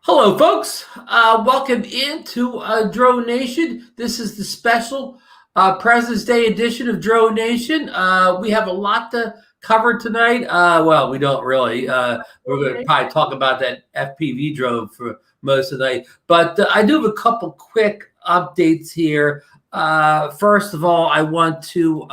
Hello, folks. Welcome into DroneNation. This is the special President's Day edition of DroneNation. We have a lot to cover tonight. Well, we don't really. We're going to probably talk about that FPV drone for most of the night. But I do have a couple quick updates here. First of all, I want to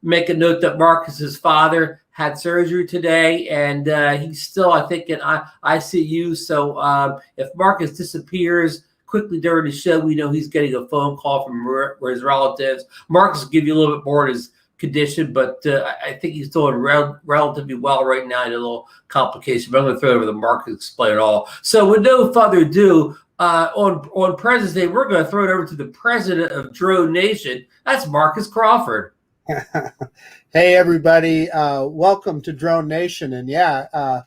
make a note that Marcus's father had surgery today, and he's still, I think, in ICU. So if Marcus disappears quickly during the show, we know he's getting a phone call from his relatives. Marcus will give you a little bit more of his condition, but I think he's doing relatively well right now. A little complication, but I'm going to throw it over to Marcus to explain it all. So with no further ado, on President's Day, we're going to throw it over to the president of DroneNation. That's Marcus Crawford. Hey everybody, welcome to DroneNation. And yeah,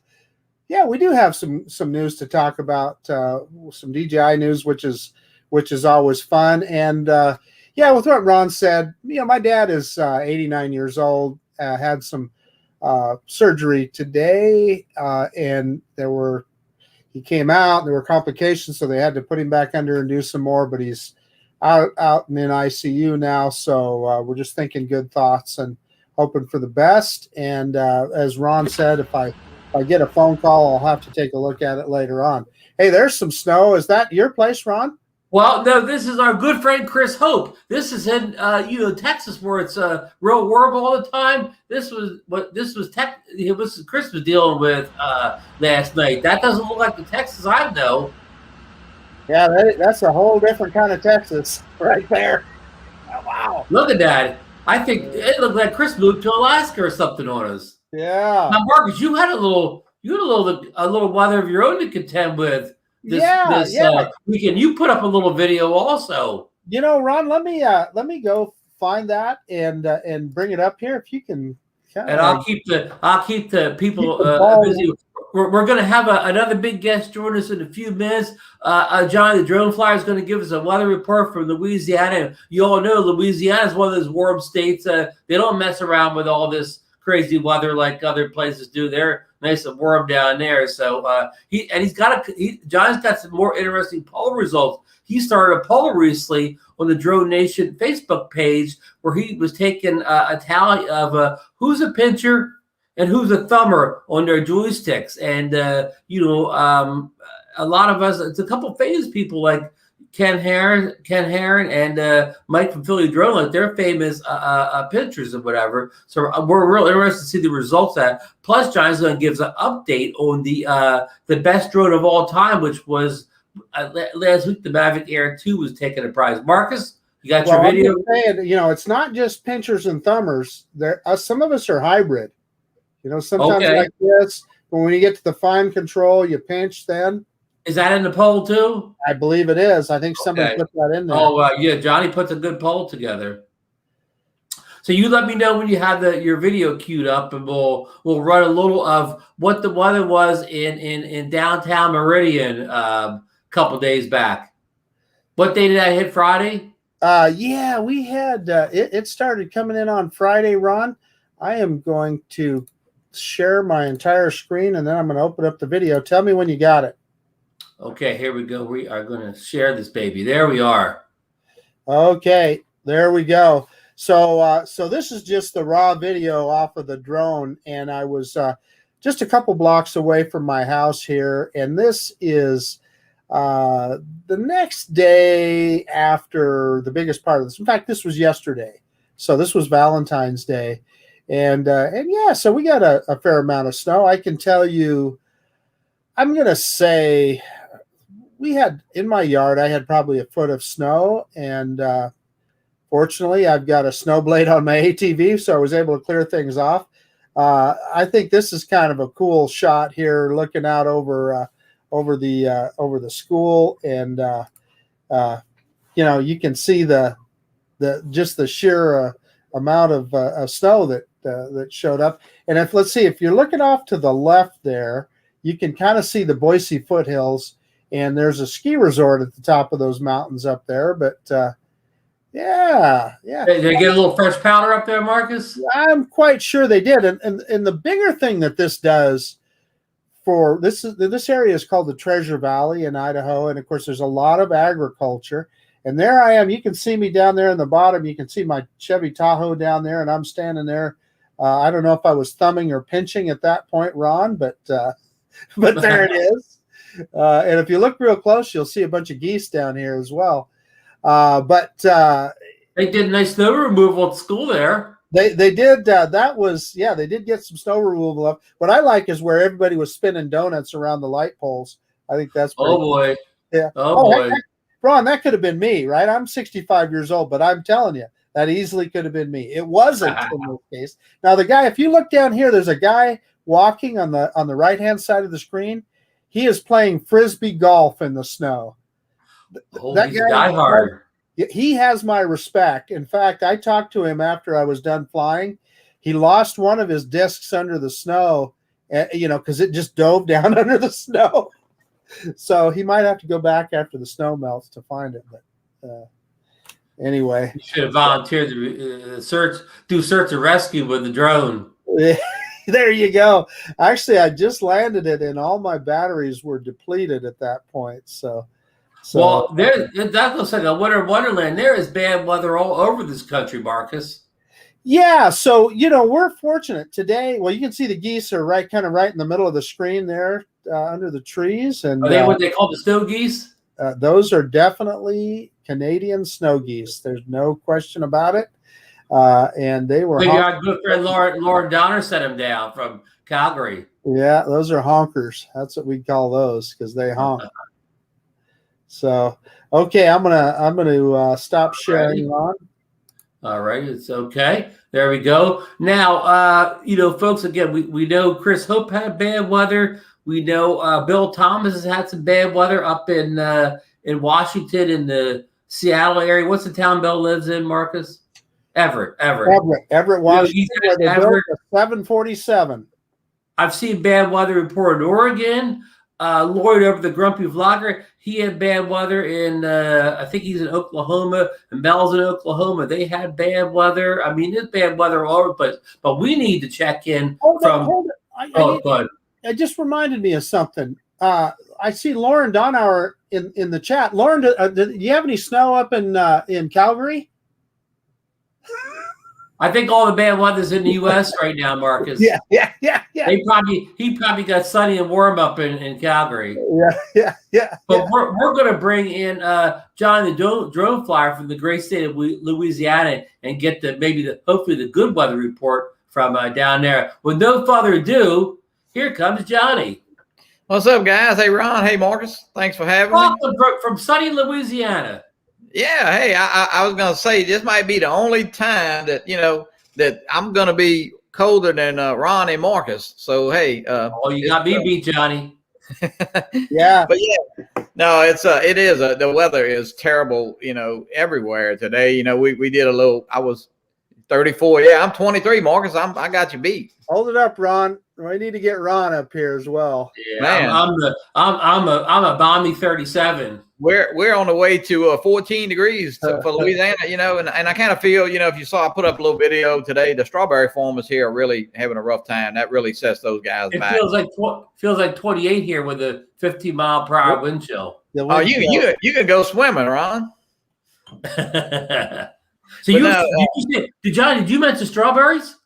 we do have some news to talk about, some DJI news, which is always fun. And yeah, with what Ron said, my dad is 89 years old, had some surgery today, and he came out, there were complications, so they had to put him back under and do some more, but he's out and in ICU now. So we're just thinking good thoughts and hoping for the best. And as Ron said, if I get a phone call, I'll have to take a look at it later on. Hey, there's some snow. Is that your place, Ron? Well, no, this is our good friend Chris Hope. This is in Texas, where it's real warm all the time. This was Chris was dealing with last night. That doesn't look like the Texas I know. Yeah, that's a whole different kind of Texas right there. Oh, wow. Look at that. I think it looked like Chris moved to Alaska or something on us. Yeah. Now, Marcus, you had a little weather of your own to contend with this weekend. You put up a little video also. Ron, let me go find that and bring it up here if you can. And I'll keep the people busy. We're going to have another big guest join us in a few minutes. Johnny the Drone Flyer is going to give us a weather report from Louisiana. You all know Louisiana is one of those warm states. They don't mess around with all this crazy weather like other places do. They're nice and warm down there. So Johnny's got some more interesting poll results. He started a poll recently on the DroneNation Facebook page where he was taking a tally of who's a pincher and who's a thumber on their joysticks. And, a lot of us, it's a couple famous people like Ken Heron and Mike from Philly Drone, like they're famous pinchers or whatever. So we're real interested to see the results of that. Plus, John's going to give us an update on the best drone of all time, which was last week, the Mavic Air 2 was taking a prize. Marcus, you got your video? I'm saying, it's not just pinchers and thumbers. Some of us are hybrid. Sometimes like this, but when you get to the fine control, you pinch then. Is that in the poll too? I believe it is. I think somebody put that in there. Oh, yeah, Johnny puts a good poll together. So you let me know when you have your video queued up, and we'll run a little of what the weather was in downtown Meridian a couple days back. What day did that hit? Friday? Yeah, we had it started coming in on Friday, Ron. I am going to share my entire screen, and then I'm going to open up the video. Tell me when you got it. Okay, here we go. We are going to share this baby. There we are. Okay, there we go. So this is just the raw video off of the drone, and I was just a couple blocks away from my house here, and this is the next day after the biggest part of this. In fact, this was yesterday. So this was Valentine's Day. And yeah, so we got a fair amount of snow. I can tell you, I'm going to say we had, in my yard, I had probably a foot of snow. And fortunately, I've got a snow blade on my ATV, so I was able to clear things off. I think this is kind of a cool shot here, looking out over the school. And, you can see just the sheer amount of snow that showed up. And let's see, if you're looking off to the left there, you can kind of see the Boise foothills, and there's a ski resort at the top of those mountains up there. But yeah. Did they get a little fresh powder up there, Marcus? I'm quite sure they did. And the bigger thing that this does for this area is called the Treasure Valley in Idaho, and of course there's a lot of agriculture. And there I am. You can see me down there in the bottom. You can see my Chevy Tahoe down there, and I'm standing there. I don't know if I was thumbing or pinching at that point, Ron, but there it is. And if you look real close, you'll see a bunch of geese down here as well. They did nice snow removal at school there. They did. They did get some snow removal up. What I like is where everybody was spinning donuts around the light poles. I think that's pretty cool. Boy. Yeah. Oh boy. Ron, that could have been me, right? I'm 65 years old, but I'm telling you, that easily could have been me. It wasn't in this case. Now, the guy, if you look down here, there's a guy walking on the right-hand side of the screen. He is playing Frisbee golf in the snow. That guy, diehard. He has my respect. In fact, I talked to him after I was done flying. He lost one of his discs under the snow, because it just dove down under the snow. So he might have to go back after the snow melts to find it. But anyway, you should have volunteered to do search and rescue with the drone. There you go. Actually, I just landed it, and all my batteries were depleted at that point. So well, that looks like a winter wonderland. There is bad weather all over this country, Marcus. Yeah, so we're fortunate today. Well, you can see the geese are right in the middle of the screen there, under the trees. And are they what they call the snow geese? Those are definitely Canadian snow geese. There's no question about it. And they were. Maybe our good friend Lauren Donner sent them down from Calgary. Yeah, those are honkers. That's what we call those because they honk. So okay, I'm gonna stop sharing on. All right, it's okay. There we go. Now, folks, again, we know Chris Hope had bad weather. We know Bill Thomas has had some bad weather up in Washington, in the Seattle area. What's the town Bill lives in, Marcus? Everett, Washington. Everett. 747. I've seen bad weather report in Oregon. Lloyd over the Grumpy Vlogger, he had bad weather in, I think he's in Oklahoma, and Mel's in Oklahoma. They had bad weather. I mean, it's bad weather all over the place. But we need to check in It just reminded me of something. I see Lauren Donauer in the chat. Lauren, do you have any snow up in Calgary? I think all the bad weather's in the U.S. right now, Marcus. Yeah. He probably got sunny and warm up in Calgary. Yeah. But we're going to bring in John, the drone flyer from the great state of Louisiana, and get hopefully the good weather report from down there. With no further ado, here comes Johnny. What's up, guys? Hey, Ron. Hey, Marcus. Thanks for having me. From sunny Louisiana. Yeah, hey, I was going to say this might be the only time that, that I'm going to be colder than Ron and Marcus. So, hey. You got me beat, Johnny. Yeah. But, yeah, no, it is. The weather is terrible, everywhere today. We did a little, I was 34. Yeah, I'm 23, Marcus. I got you beat. Hold it up, Ron. We need to get Ron up here as well. Yeah, man. I'm a balmy 37. We're on the way to 14 degrees for Louisiana, and I kind of feel, if you saw, I put up a little video today, the strawberry farmers here are really having a rough time. That really sets those guys back. It feels like 28 here with a 15-mile-per-hour wind chill. Oh, you can go swimming, Ron. John, did you mention strawberries?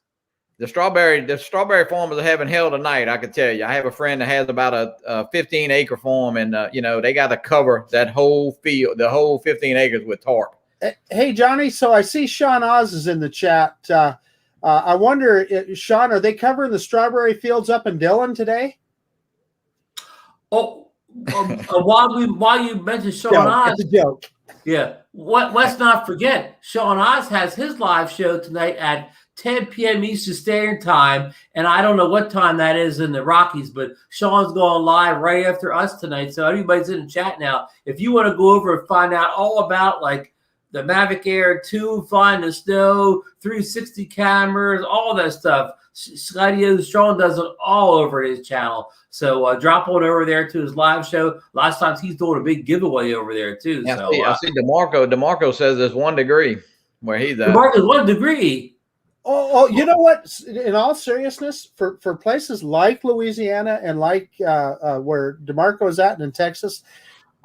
The strawberry farmers are having hell tonight. I can tell you. I have a friend that has about a 15-acre farm, and they got to cover that whole field, the whole 15 acres with tarp. Hey, Johnny. So I see Sean Oz is in the chat. I wonder, Sean, are they covering the strawberry fields up in Dillon today? Oh, while you mentioned Sean Oz, it's a joke. Yeah. Let's not forget, Sean Oz has his live show tonight at 10 p.m. Eastern Standard Time, and I don't know what time that is in the Rockies, but Sean's going live right after us tonight. So everybody's in the chat now. If you want to go over and find out all about the Mavic Air 2, flying the snow, 360 cameras, all that stuff, Sean does it all over his channel. So drop on over there to his live show. A lot of times he's doing a big giveaway over there too. Yeah, I see DeMarco. DeMarco says there's 1 degree where he's at. DeMarco's 1 degree. You know what? In all seriousness, for places like Louisiana and like where DeMarco is at in Texas,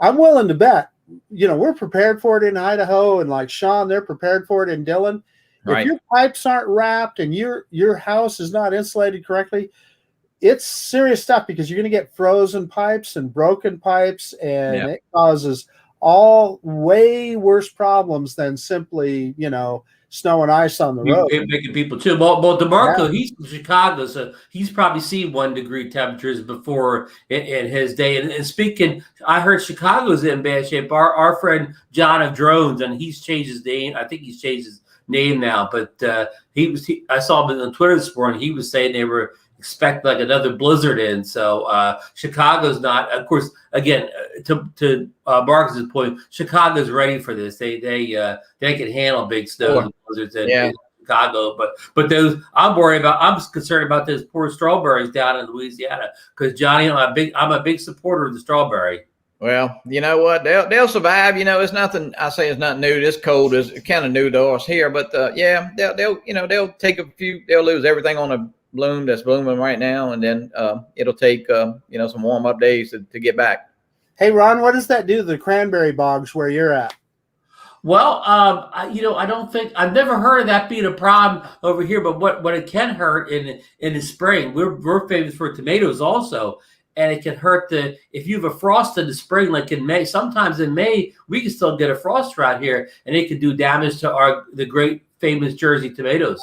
I'm willing to bet. We're prepared for it in Idaho, and like Sean, they're prepared for it in Dillon. Right. If your pipes aren't wrapped and your house is not insulated correctly, it's serious stuff because you're going to get frozen pipes and broken pipes, and it causes all way worse problems than simply, snow and ice on the road. Making people too. Well, DeMarco, he's from Chicago, so he's probably seen 1 degree temperatures before in his day. And speaking, I heard Chicago's in bad shape. Our friend John of Drones, and he's changed his name. I think he's changed his name now, but I saw him on Twitter this morning. He was saying they were expect like another blizzard in. So Chicago's not, of course, again, to Marcus's point, Chicago's ready for this. They can handle big snow and blizzards in Chicago, but those I'm concerned about those poor strawberries down in Louisiana, because Johnny, I'm a big supporter of the strawberry. Well, you know what? They'll survive. It's nothing. I say it's not new. This cold is kind of new to us here, but they'll take a few. They'll lose everything on a bloom that's blooming right now, and then it'll take some warm up days to get back. Hey Ron, what does that do to the cranberry bogs where you're at? Well, I don't think I've never heard of that being a problem over here, but what it can hurt in the spring, we're famous for tomatoes also. And it can hurt if you have a frost in the spring, like in May. Sometimes in May we can still get a frost drought here, and it can do damage to the great famous Jersey tomatoes.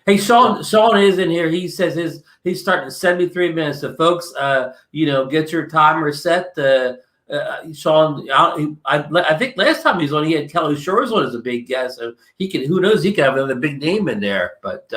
Hey, Sean is in here. He says he's starting at 73 minutes. So folks, get your timer set. Sean, I think last time he was on, he had Kelly Shores on as a big guest. So who knows, he could have another big name in there. But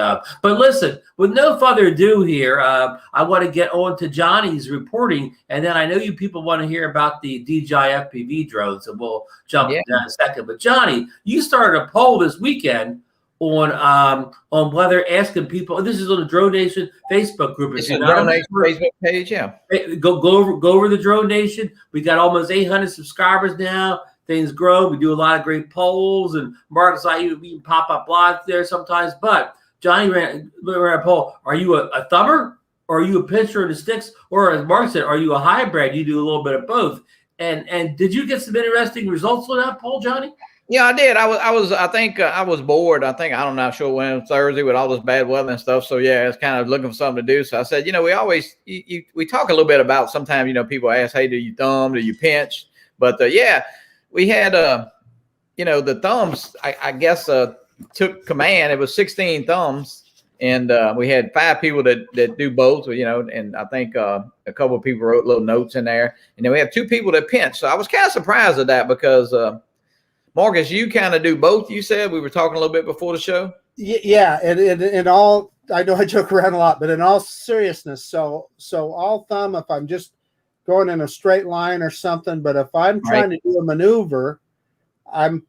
listen, with no further ado here, I want to get on to Johnny's reporting, and then I know you people want to hear about the Dji Fpv drone, so we'll jump in a second. But Johnny, you started a poll this weekend on whether asking people. This is on the DroneNation Facebook group. It's a DroneNation Facebook page. Yeah, go over the DroneNation. We got almost 800 subscribers now. Things grow. We do a lot of great polls, and Marcus, we even pop up live there sometimes. But Johnny ran a poll. Are you a thumber, or are you a pincher in the sticks, or as Mark said, are you a hybrid? You do a little bit of both. And did you get some interesting results on that poll, Johnny? Yeah, I did. I think I was bored. I'm not sure when it was Thursday with all this bad weather and stuff. So yeah, it's kind of looking for something to do. So I said, we talk a little bit about sometimes, people ask, hey, do you thumb? Do you pinch? But we had, the thumbs, I guess, took command. It was 16 thumbs, and we had 5 people that do both, and I think a couple of people wrote little notes in there. And then we have 2 people that pinch. So I was kind of surprised at that because, Marcus, you kind of do both. You said we were talking a little bit before the show. Yeah, and in all, I know I joke around a lot, but in all seriousness, so I'll thumb if I'm just going in a straight line or something. But if I'm trying to do a maneuver, I'm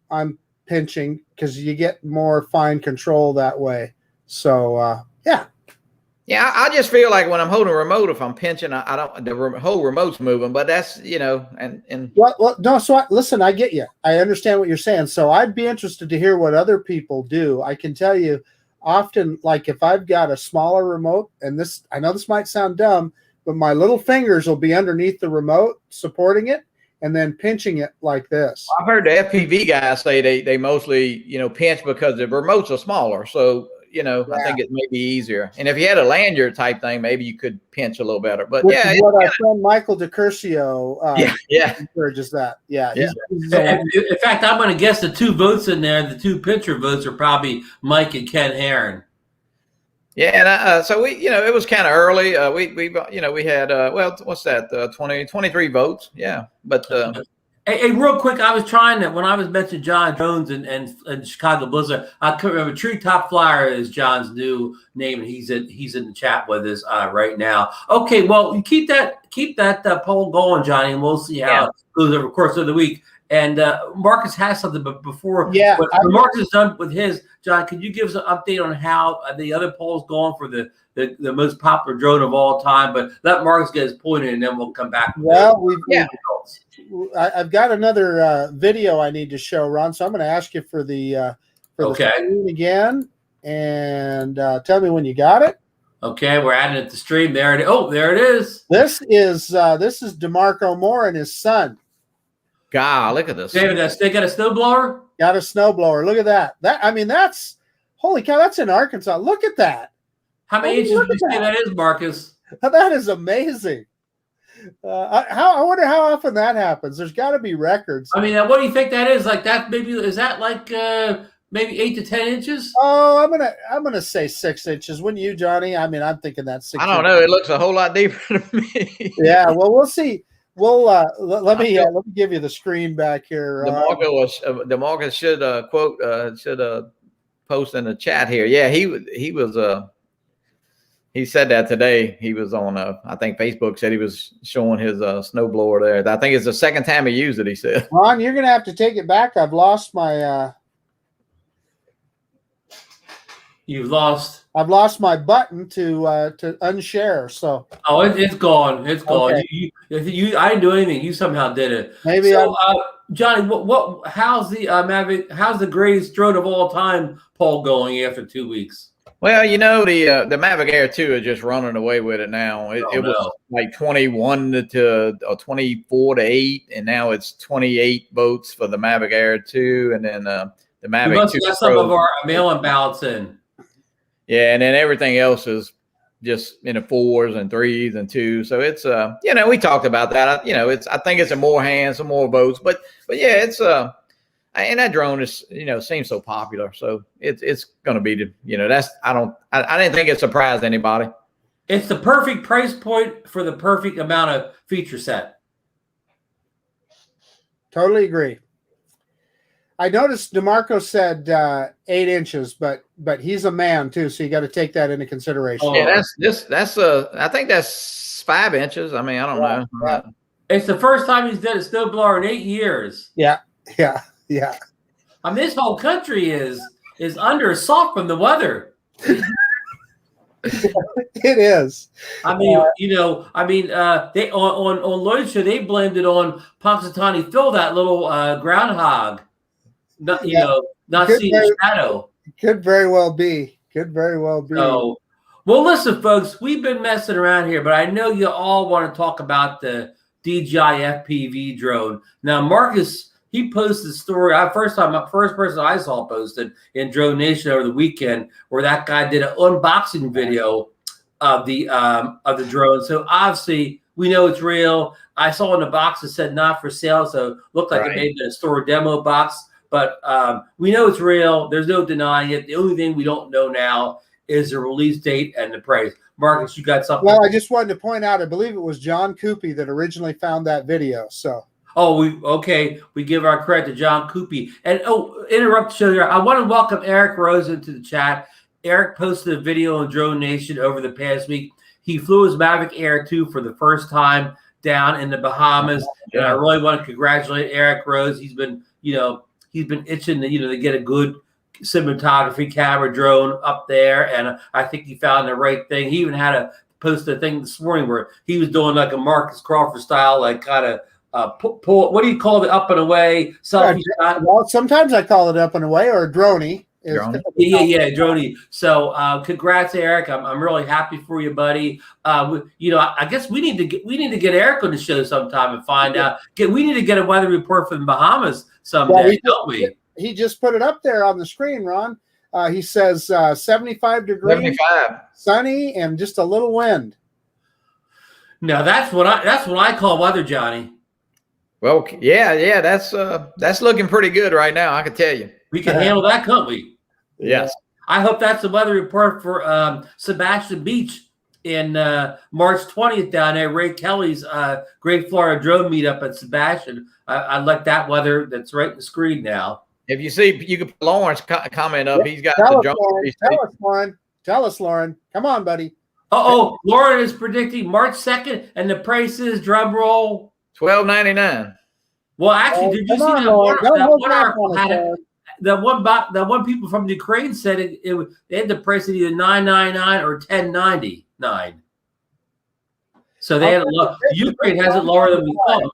pinching because you get more fine control that way. So yeah. Yeah, I just feel like when I'm holding a remote, if I'm pinching, I don't. The whole remote's moving, but that's and. Well, no. So listen, I get you. I understand what you're saying. So I'd be interested to hear what other people do. I can tell you, often, like if I've got a smaller remote, and I know this might sound dumb, but my little fingers will be underneath the remote supporting it, and then pinching it like this. I've heard the FPV guys say they mostly pinch because the remotes are smaller, so. I think it may be easier. And if you had a lanyard type thing, maybe you could pinch a little better. But what our friend Michael DeCurcio encourages that. Yeah. In fact, I'm going to guess the 2 votes in there, the 2 pincher votes are probably Mike and Ken Heron. Yeah, and so we, it was kind of early. We had what's that? 23 votes. Yeah, but. Hey, real quick, I was trying to, when I was mentioning John Jones and Chicago Blizzard, I couldn't remember. Treetop Flyer is John's new name, and he's in the chat with us right now. Okay, well, you keep that poll going, Johnny, and we'll see how it goes over the course of the week. And Marcus has something, but before Marcus is done with his, John, could you give us an update on how the other poll's going for the most popular drone of all time? But let Marcus get his point in, and then we'll come back. I've got another video I need to show, Ron. So I'm going to ask you for the screen again, And tell me when you got it. Okay, we're adding it to stream. There it is. Oh, there it is. This is DeMarco Moore and his son. God, look at this. David, they got a snowblower? Got a snowblower. Look at that. That's holy cow. That's in Arkansas. Look at that. How many inches do you say that is, Marcus? That is amazing. I wonder how often that happens. There's got to be records. I mean, what do you think that is? Like that? Maybe is that like maybe 8 to 10 inches? Oh, I'm gonna say 6 inches. Wouldn't you, Johnny? I mean, I'm thinking that's 6. I don't know. It looks a whole lot deeper to me. Yeah. Well, we'll see. We'll let me give you the screen back here. DeMarco should post in the chat here. Yeah, he said that today. He was on I think Facebook said he was showing his snowblower there. I think it's the second time he used it, he said. Ron, you're gonna have to take it back. I've lost my I've lost my button to unshare. So it's gone. It's gone. Okay. You I didn't do anything. You somehow did it. Maybe so, Johnny, how's the Mavic? How's the greatest drone of all time poll going after 2 weeks? Well, you know, the Mavic Air 2 is just running away with it now. It was like 21 to 24 to 8, and now it's 28 votes for the Mavic Air 2, and then the Mavic 2 We must got some of our mail-in ballots in. Yeah, and then everything else is just in the 4s and 3s and 2s. So it's we talked about that. I think it's in more hands, some more votes, but yeah, it's and that drone is seems so popular, so it's going to be I didn't think it surprised anybody. It's the perfect price point for the perfect amount of feature set. Totally agree. I noticed DeMarco said 8 inches, but he's a man too, so you got to take that into consideration. Oh, yeah, that's I think that's 5 inches. I mean, I don't know. Yeah. It's the first time he's done a snowblower in 8 years. Yeah. I mean, this whole country is under assault from the weather. It is. I mean, they on Lloyd's show they blamed it on Punxsutawney Phil, that little groundhog. Not seeing the shadow. Could very well be. So, well, listen, folks, we've been messing around here, but I know you all want to talk about the DJI FPV drone. Now, Marcus, he posted a story. First person I saw posted in DroneNation over the weekend, where that guy did an unboxing video of the drone. So obviously, we know it's real. I saw in the box it said not for sale, so it looked like it may have been a store demo box. But we know it's real. There's no denying it. The only thing we don't know now is the release date and the price. Marcus, you got something? Well, I just wanted to point out, I believe it was John Coopy that originally found that video. So. We give our credit to John Coopy. And interrupt the show here. I want to welcome Eric Rose into the chat. Eric posted a video on DroneNation over the past week. He flew his Mavic Air 2 for the first time down in the Bahamas. Yeah. And I really want to congratulate Eric Rose. He's been itching to get a good cinematography camera drone up there, and I think he found the right thing. He even had to post a thing this morning where he was doing like a Marcus Crawford style, like kind of pull. What do you call it? Up and away selfie shot. Well, sometimes I call it up and away or a droney. Yeah, droney. So, congrats, Eric. I'm really happy for you, buddy. I guess we need to get Eric on the show sometime and find out. We need to get a weather report from the Bahamas someday, don't we? He just put it up there on the screen, Ron. He says 75 degrees, sunny, and just a little wind. Now that's what I call weather, Johnny. Well, yeah, that's looking pretty good right now. I can tell you. We can handle that, can't we? Yes. I hope that's the weather report for Sebastian Beach in March 20th down there. Ray Kelly's Great Florida Drone Meetup at Sebastian. I like that weather. That's right in the screen now. If you see, you can put Lauren's comment up. He's got Tell the us, Tell us, Lauren. Come on, buddy. Lauren is predicting March 2nd, and the price is, drum roll, $12.99. Well, actually, did you see that one people from Ukraine said they had the price of either $9.99 or $10.99. So they had a low. Ukraine has it lower than we thought.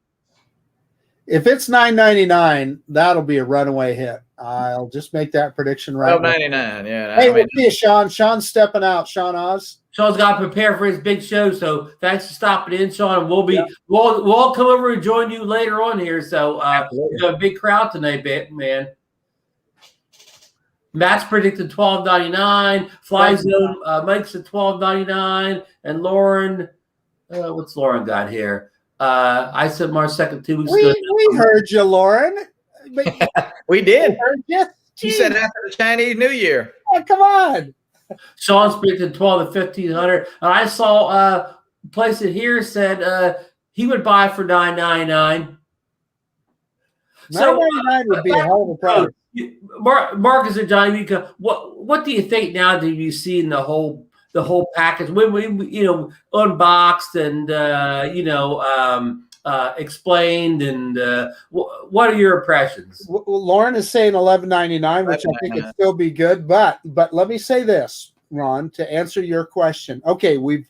If it's $9.99, that'll be a runaway hit. I'll just make that prediction right. 12.99. Yeah. Hey, we'll see you, Sean. Sean's stepping out. Sean Oz. Sean's got to prepare for his big show, so thanks for stopping in, Sean. We'll all come over and join you later on here. So we got a big crowd tonight, man. Matt's predicted $12.99. Fly Zone, Mike's at $12.99, and Lauren, what's Lauren got here? I said March 2nd, 2 weeks ago. We heard you, Lauren. We did. We heard you. She said after the Chinese New Year. Oh, come on. Sean's predicted 12 to 1,500. And I saw a place that here said he would buy for $9.99. So $9.99 would be a hell of a price. Marcus and Johnny, what do you think now that you see in the whole package when we unboxed and explained, and what are your impressions? Well, Lauren is saying $11.99, which I think would still be good, but let me say this, Ron, to answer your question. Okay, we've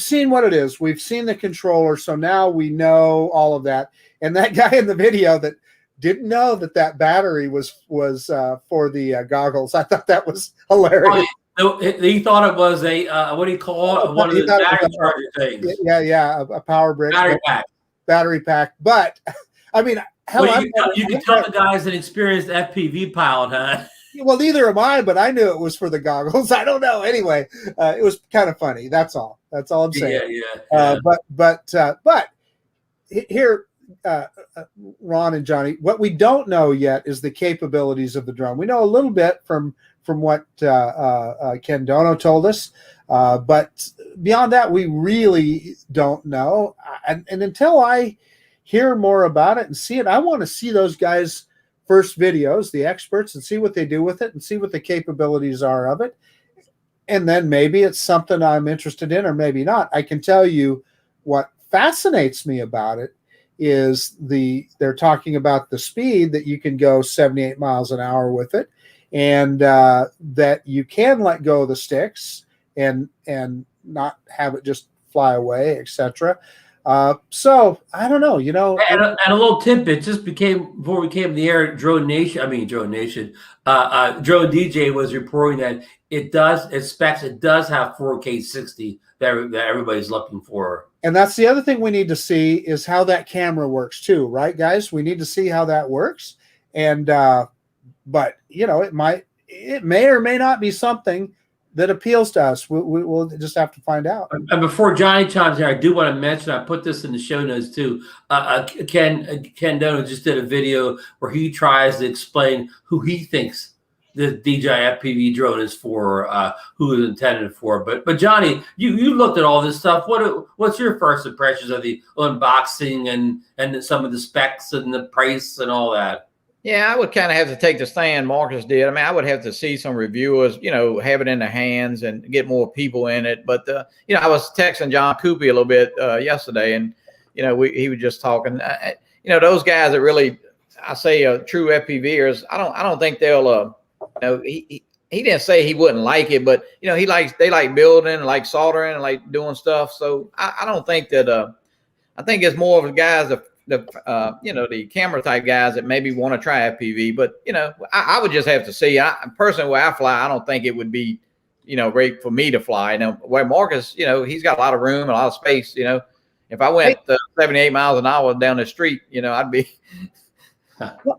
seen what it is. We've seen the controller, so now we know all of that. And that guy in the video that didn't know that battery was for the goggles. I thought that was hilarious. Oh, he thought it was a what do you call it? One of the battery charger things. Yeah, a power brick battery pack. But I mean, you can tell the guy's an experienced FPV pilot, huh? Well, neither am I, but I knew it was for the goggles. I don't know. Anyway, it was kind of funny. That's all. That's all I'm saying. Yeah. But here. Ron and Johnny, what we don't know yet is the capabilities of the drone. We know a little bit from what Ken Dono told us, but beyond that, we really don't know. And until I hear more about it and see it, I want to see those guys' first videos, the experts, and see what they do with it and see what the capabilities are of it. And then maybe it's something I'm interested in, or maybe not. I can tell you what fascinates me about it is they're talking about the speed that you can go 78 miles an hour with it, and that you can let go of the sticks and not have it just fly away, etc. So I don't know, And a little tidbit just before we came to the air. Drone DJ was reporting that it does have 4K 60 that everybody's looking for. And that's the other thing we need to see is how that camera works too, right, guys? We need to see how that works. And but it may or may not be something that appeals to us. We'll just have to find out. And before Johnny chimes in, I do want to mention, I put this in the show notes too. Ken Dono just did a video where he tries to explain who he thinks the DJI FPV drone is for, who is intended for. But Johnny, you looked at all this stuff. What's your first impressions of the unboxing and some of the specs and the price and all that? Yeah, I would kind of have to take the stand Marcus did. I mean, I would have to see some reviewers, have it in their hands and get more people in it. But, I was texting John Coopy a little bit yesterday, and, he was just talking. Those guys that really, I say, true FPVers, I don't think they'll, he didn't say he wouldn't like it, but, they like building and like soldering and like doing stuff. So I don't think that, I think it's more of the guys that, the camera type guys that maybe want to try FPV, but I would just have to see. Personally, where I fly, I don't think it would be, great for me to fly. Where Marcus, he's got a lot of room and a lot of space. If I went 78 miles an hour down the street, I'd be.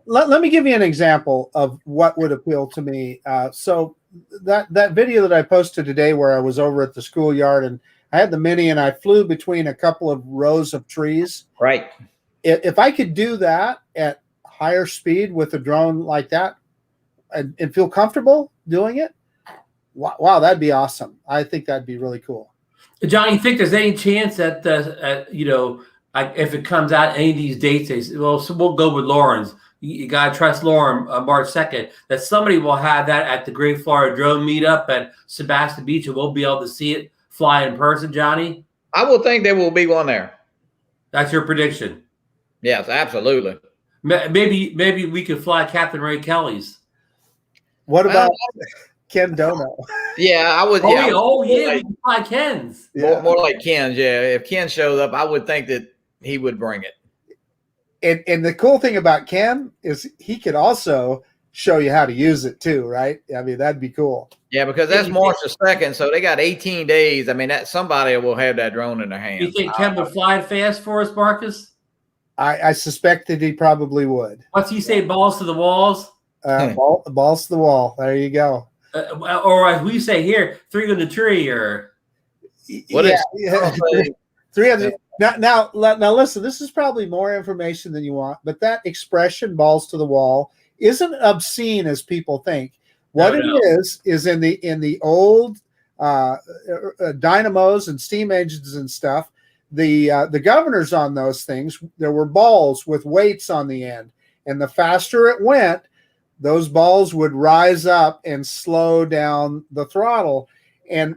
Let me give you an example of what would appeal to me. So that video that I posted today, where I was over at the schoolyard and I had the Mini and I flew between a couple of rows of trees. Right. If I could do that at higher speed with a drone like that and feel comfortable doing it, wow, that'd be awesome. I think that'd be really cool. Johnny, you think there's any chance that, if it comes out any of these dates, so we'll go with Lauren's. You got to trust Lauren, March 2nd, that somebody will have that at the Great Florida Drone Meetup at Sebastopol Beach, and we'll be able to see it fly in person, Johnny? I will think there will be one there. That's your prediction? Yes, absolutely. Maybe we could fly Captain Ray Kelly's. What about Ken Dono? Yeah, I would. We can fly Ken's. More like Ken's. Yeah, if Ken shows up, I would think that he would bring it. And the cool thing about Ken is he could also show you how to use it too, right? I mean, that'd be cool. Yeah, because that's March the 2nd, so they got 18 days. I mean, that somebody will have that drone in their hands. You think Ken would fly it fast for us, Marcus? I suspect that he probably would. What's he say? Balls to the walls? Balls to the wall. There you go. Or as we say here, 3 on the tree, or what yeah, is 300. Now, listen, this is probably more information than you want, but that expression, balls to the wall, isn't obscene as people think. What it is in the old dynamos and steam engines and stuff, the governors on those things, there were balls with weights on the end, and the faster it went, those balls would rise up and slow down the throttle. And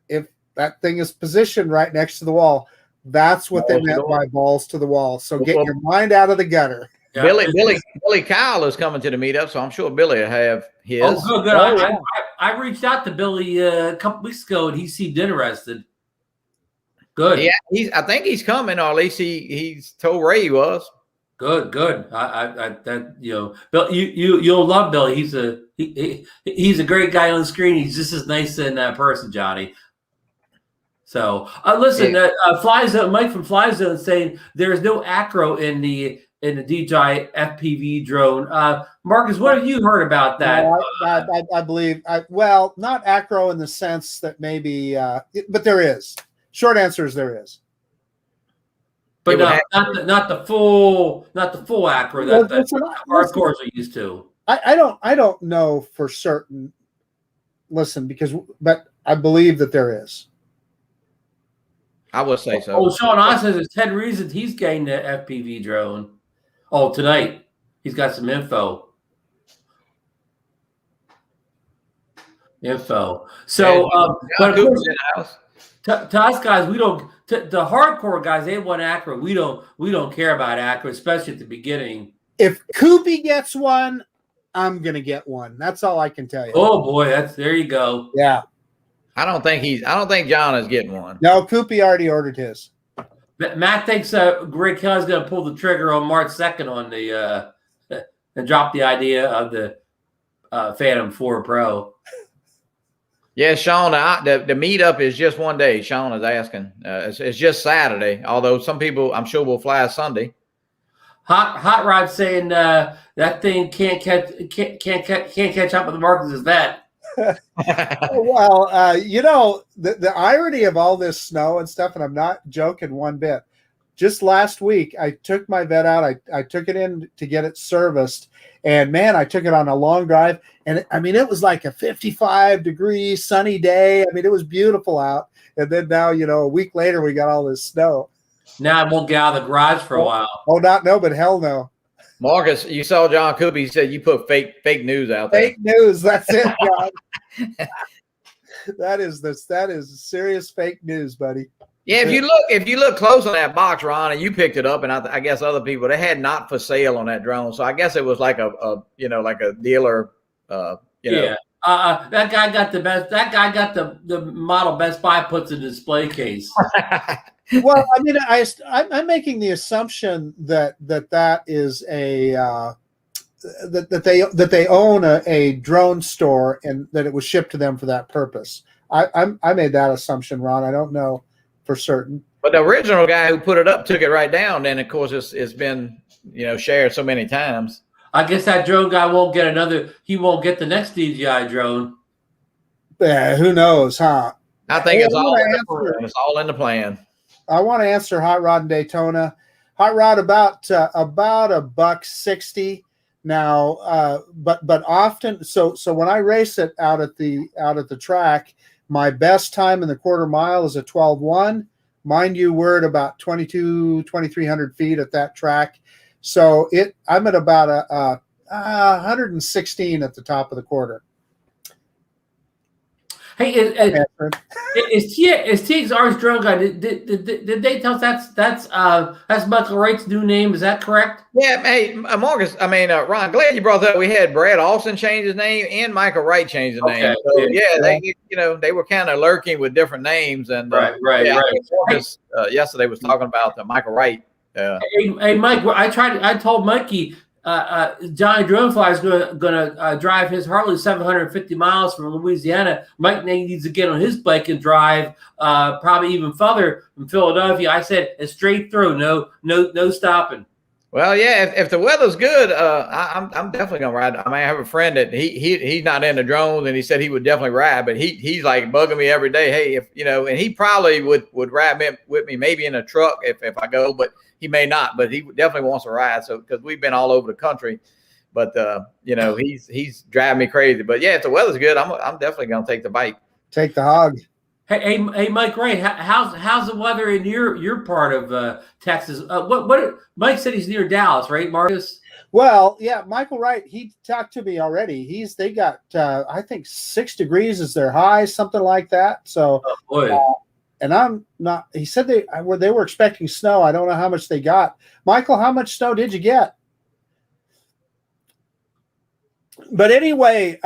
if that thing is positioned right next to the wall, that's what they meant by balls to the wall. So get your mind out of the gutter. Yeah. Billy Kyle is coming to the meetup, so I'm sure Billy will have his. Oh, good. I reached out to Billy a couple weeks ago, and he seemed interested. Good. Yeah, I think he's coming, or at least he's told Ray he was. Good. Bill, you'll love Billy. He's a great guy on the screen. He's just as nice in person, Johnny. So listen, Fly Zone, Mike from Fly Zone saying there is no acro in the DJI FPV drone. Marcus, what have you heard about that? I believe, well, not acro in the sense that maybe, but there is. Short answer is there is. But not the full acro that hardcores are used to. I don't know for certain. Listen, but I believe that there is. I would say so. Oh, Sean Oz says there's 10 reasons he's getting the FPV drone. Oh, tonight he's got some info. So, but of course, to us guys, we don't. The hardcore guys, they want acro. We don't care about acro, especially at the beginning. If Koopy gets one, I'm gonna get one. That's all I can tell you. Oh boy, there you go. Yeah. I don't think John is getting one. No, Koopy already ordered his. Matt thinks Greg Kelly's going to pull the trigger on March 2nd on the and drop the idea of the Phantom 4 Pro. Yeah, Sean, the meetup is just one day. Sean is asking. It's just Saturday, although some people, I'm sure, will fly Sunday. Hot Rod saying that thing can't catch up with the markets as that. Well, the irony of all this snow and stuff, and I'm not joking one bit. Just last week, I took my vet out. I took it in to get it serviced, and man, I took it on a long drive. And it was like a 55-degree sunny day. I mean, it was beautiful out. And then now, a week later, we got all this snow. Now I won't get out of the garage for a while. Oh, but hell no. Marcus, you saw John Koopy. He said you put fake news out there. Fake news. That's it, John. That is serious fake news, buddy. Yeah, if you look close on that box, Ron, and you picked it up, and I guess other people, they had not for sale on that drone. So I guess it was like a dealer. Yeah. That guy got the best. That guy got the model Best Buy puts in the display case. Well, I'm making the assumption that is that they own a drone store and that it was shipped to them for that purpose. I made that assumption, Ron. I don't know for certain. But the original guy who put it up took it right down. Then of course it's been shared so many times. I guess that drone guy won't get he won't get the next DJI drone. Yeah, who knows, huh? I think it's all in the plan. I want to answer Hot Rod in Daytona. Hot Rod about $160 now, but often so when I race it out at the track, my best time in the quarter mile is a 12.1. Mind you, we're at about 2,300 feet at that track. So I'm at about 116 at the top of the quarter. Hey, is TXR's drone guy? Did they tell us that's Michael Wright's new name? Is that correct? Yeah. Hey, Marcus. Ron. Glad you brought that up. We had Brad Austin change his name and Michael Wright change his name. So, yeah, they were kind of lurking with different names. And right. Marcus yesterday was talking about Michael Wright. Hey, Mike. I told Mikey Johnny Dronefly is going to drive his Harley 750 miles from Louisiana. Mike needs to get on his bike and drive probably even further from Philadelphia. I said a straight through, no stopping. Well, yeah, if the weather's good, I'm definitely gonna ride. I mean, I have a friend that he's not into drones, and he said he would definitely ride, but he's like bugging me every day. Hey, if you know, and he probably would ride with me, maybe in a truck if I go, but he may not. But he definitely wants to ride. So because we've been all over the country, but you know, he's driving me crazy. But yeah, if the weather's good, I'm definitely gonna take the bike. Take the hog. Hey, Mike Ray, how's the weather in your part of Texas? What Mike said he's near Dallas, right, Marcus? Well, yeah, Michael Wright, he talked to me already. They got I think 6 degrees is their high, something like that. So, oh, boy. And I'm not. He said they were expecting snow. I don't know how much they got. Michael, how much snow did you get? But anyway,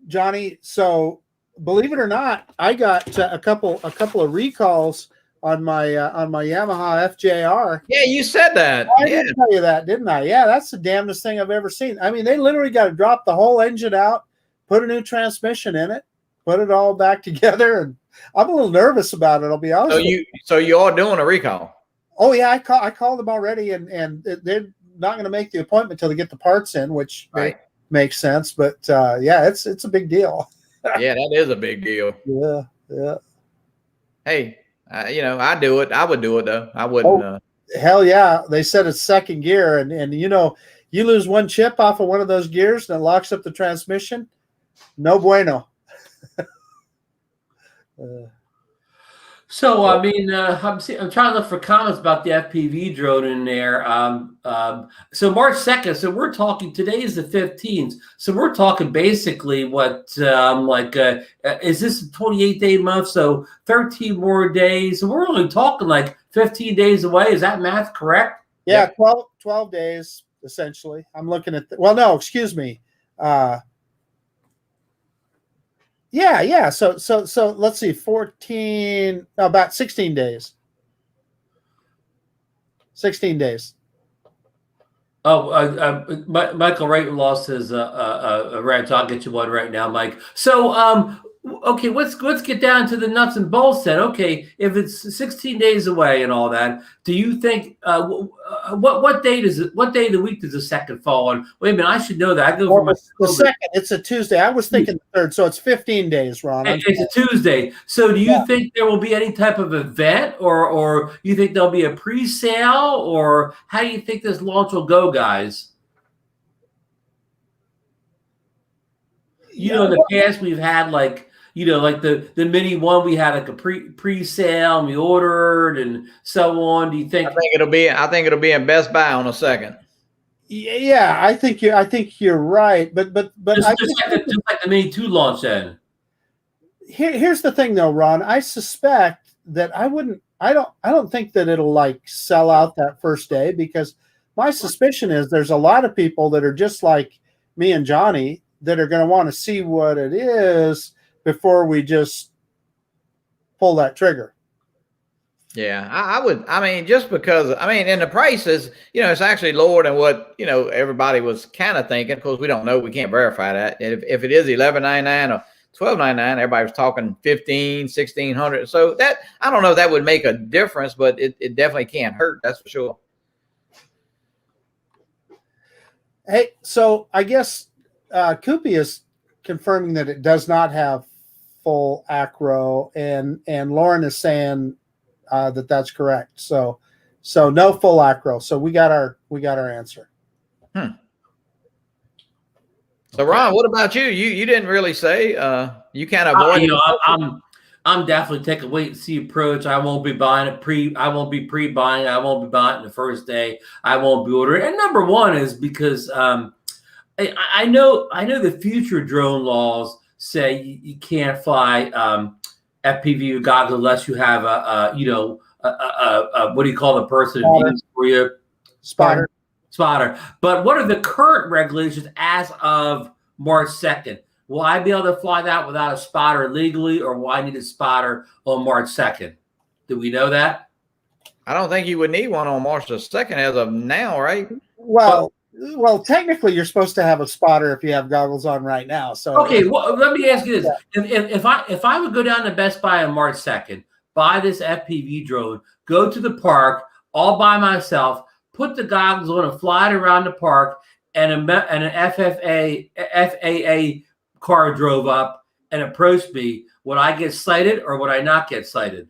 Johnny, so. Believe it or not, I got a couple of recalls on my Yamaha FJR. Yeah, you said that. I did tell you that, didn't I? Yeah, that's the damnedest thing I've ever seen. I mean, they literally got to drop the whole engine out, put a new transmission in it, put it all back together, and I'm a little nervous about it. I'll be honest. So you are doing a recall? Oh yeah, I called them already, and they're not going to make the appointment until they get the parts in, which makes sense. But yeah, it's a big deal. Yeah, that is a big deal. Yeah. Hey, you know, I do it. I would do it though. I wouldn't. Hell yeah! They said it's second gear, and you know, you lose one chip off of one of those gears, and it locks up the transmission. No bueno. So I mean, I'm trying to look for comments about the FPV drone in there. So March 2nd. So we're talking. Today is the 15th. So we're talking basically what is this a 28-day month? So 13 more days. So we're only talking like 15 days away. Is that math correct? Yeah, 12 days essentially. I'm looking at. Well, no, excuse me. Yeah. So let's see, 14, about 16 days. 16 days. Oh, Michael Wright lost his rant. I'll get you one right now, Mike. So, okay, let's get down to the nuts and bolts then. Okay, if it's 16 days away and all that, do you think what day of the week does the second fall on? Wait a minute, I should know that. I go for the second. It's a Tuesday. I was thinking the third, so it's 15 days, Ron. It's a Tuesday. So, do you think there will be any type of event, or you think there'll be a pre-sale, or how do you think this launch will go, guys? You know, in the past we've had like the mini one, we had like a pre-sale and we ordered and so on. Do you think? I think it'll be in Best Buy on a second. Yeah, I think you're right, but just like the Mini 2 launch then. Here's the thing though, Ron. I suspect that I don't think that it'll like sell out that first day, because my suspicion is there's a lot of people that are just like me and Johnny that are going to want to see what it is before we just pull that trigger. Yeah, I would. I mean, just because, I mean, and the price is, you know, it's actually lower than what, you know, everybody was kind of thinking. Of course, we don't know. We can't verify that. If it is $11.99 or $12.99, everybody was talking $1,500, $1,600. So that, I don't know if that would make a difference, but it definitely can't hurt. That's for sure. Hey, so I guess Koopy is confirming that it does not have full acro, and Lauren is saying that's correct. So no full acro. So we got our answer. So Ron, what about you? You didn't really say. You kind of avoided. You know, I'm definitely taking a wait and see approach. I won't be buying it I won't be pre-buying. I won't be buying it the first day. I won't be ordering. And number one is because I know the future drone laws say you can't fly FPV goggles unless you have a what do you call the person for you? Spotter. But what are the current regulations as of March 2nd? Will I be able to fly that without a spotter legally, or will I need a spotter on March 2nd? Do we know that? I don't think you would need one on March the 2nd as of now, right? Well, Well, technically, you're supposed to have a spotter if you have goggles on right now. So okay, well, let me ask you this: if I would go down to Best Buy on March 2nd, buy this FPV drone, go to the park all by myself, put the goggles on, and fly it around the park, and an FAA car drove up and approached me, would I get cited or would I not get cited?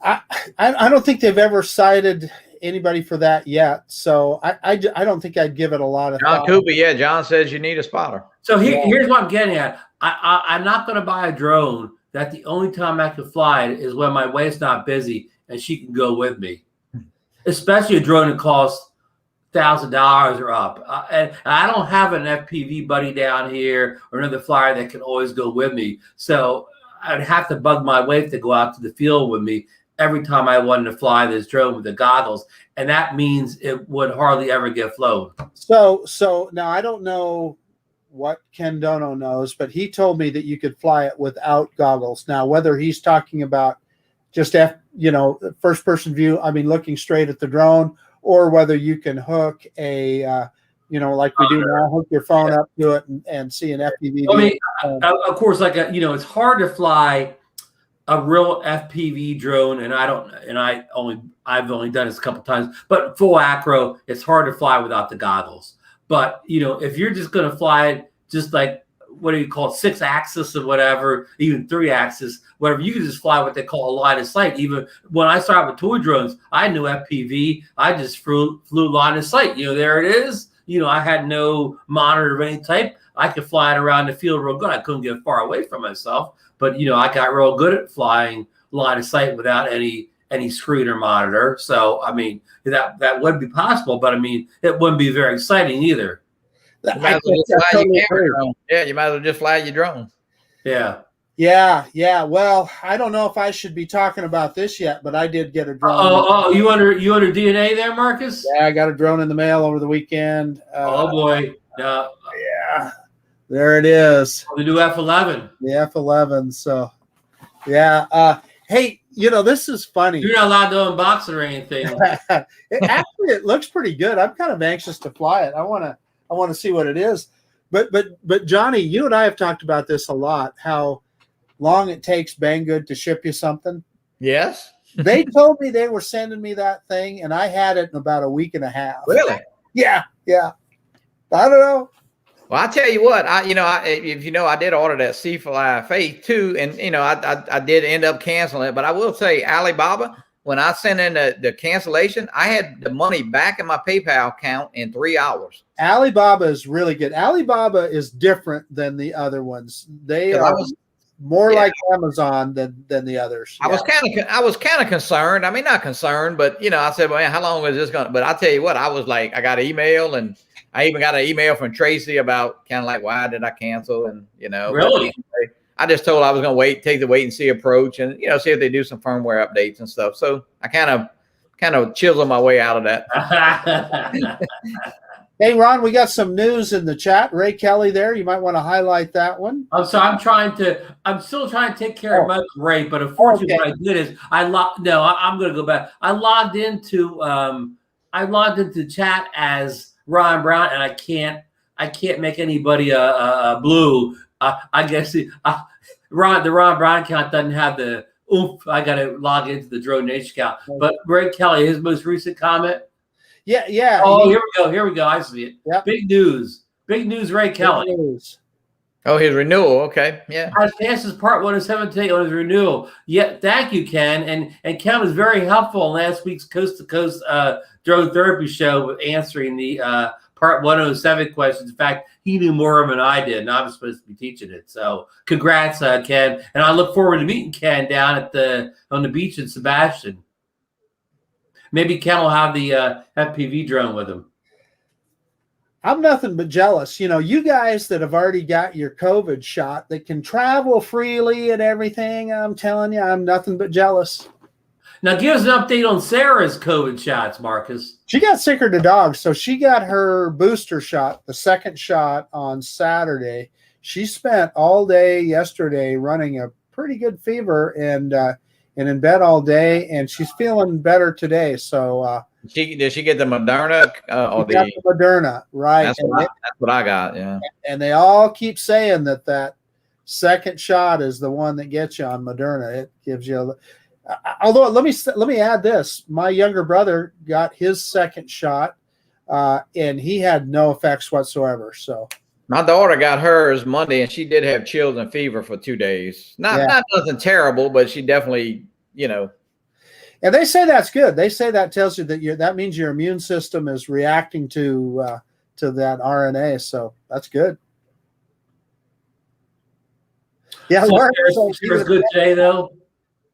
I don't think they've ever cited anybody for that yet. So I don't think I'd give it a lot of John thought. Cooper, yeah, John says you need a spotter. So here's what I'm getting at. I'm not going to buy a drone that the only time I can fly it is when my wife's not busy and she can go with me, especially a drone that costs $1,000 or up. And I don't have an FPV buddy down here or another flyer that can always go with me. So I'd have to bug my wife to go out to the field with me every time I wanted to fly this drone with the goggles. And that means it would hardly ever get flown. So now I don't know what Ken Dono knows, but he told me that you could fly it without goggles. Now, whether he's talking about just first person view, I mean, looking straight at the drone, or whether you can hook a, like we do now, hook your phone up to it and see an FPV. I mean, of course, it's hard to fly a real FPV drone, and I've only done this a couple times, but full acro, it's hard to fly without the goggles. But if you're just going to fly it, just like what do you call it, 6-axis or whatever, even 3-axis, whatever, you can just fly what they call a line of sight. Even when I started with toy drones, I knew FPV. I just flew line of sight. There it is. I had no monitor of any type. I could fly it around the field real good. I couldn't get far away from myself, but I got real good at flying line of sight without any screen or monitor. So I mean that would be possible, but I mean it wouldn't be very exciting either. You might as well just fly your camera drone. Yeah, you might as well just fly your drone. Yeah. Well, I don't know if I should be talking about this yet, but I did get a drone. Oh, you under DNA there, Marcus? Yeah, I got a drone in the mail over the weekend. Oh boy. Yeah. There it is. The new F11. The F11. So, yeah. Hey, this is funny. You're not allowed to unbox it or anything. Actually, it looks pretty good. I'm kind of anxious to fly it. I want to see what it is. But Johnny, you and I have talked about this a lot. How long it takes Banggood to ship you something? Yes. They told me they were sending me that thing, and I had it in about a week and a half. Really? Yeah. I don't know. Well, I tell you what, I did order that Seafly Faith too, and I did end up canceling it. But I will say, Alibaba, when I sent in the cancellation, I had the money back in my PayPal account in 3 hours. Alibaba is really good. Alibaba is different than the other ones. They are more like Amazon than the others. I was kind of concerned. I mean, not concerned, but I said, well, how long is this going to? But I tell you what, I was like, I got an email, and I even got an email from Tracy about kind of like, why did I cancel? And really. I just told I was going to take the wait and see approach, and see if they do some firmware updates and stuff. So I kind of chiseled my way out of that. Hey, Ron, we got some news in the chat. Ray Kelly there. You might want to highlight that one. I'm still trying to take care of my Ray, but unfortunately what I did is I'm going to go back. I logged into chat as Ron Brown, and I can't make anybody a blue. I guess the Ron Brown account doesn't have the oomph. I got to log into the DroneNation account. But Ray Kelly, his most recent comment. Yeah. Oh, here we go. I see it. Yep. Big news, Ray Kelly. Oh, his renewal. Okay, yeah. Has passed his part 107 today on his renewal. Yeah, thank you, Ken. And Ken was very helpful in last week's Coast to Coast Drone Therapy show with answering the part 107 questions. In fact, he knew more of them than I did, and I was supposed to be teaching it. So, congrats, Ken. And I look forward to meeting Ken down on the beach in Sebastian. Maybe Ken will have the FPV drone with him. I'm nothing but jealous. You guys that have already got your COVID shot that can travel freely and everything, I'm telling you, I'm nothing but jealous. Now, give us an update on Sarah's COVID shots, Marcus. She got sicker than dogs. So she got her booster shot, the second shot on Saturday. She spent all day yesterday running a pretty good fever, and and in bed all day, and she's feeling better today. So did she get the Moderna or the Moderna, right? That's what I got. Yeah. And they all keep saying that second shot is the one that gets you on Moderna. It gives you. Although let me add this: my younger brother got his second shot, and he had no effects whatsoever. So my daughter got hers Monday, and she did have chills and fever for 2 days. Not nothing terrible, but she definitely, And they say that's good. They say that tells you that that means your immune system is reacting to that RNA. So that's good. Yeah, so Sarah's good today, though.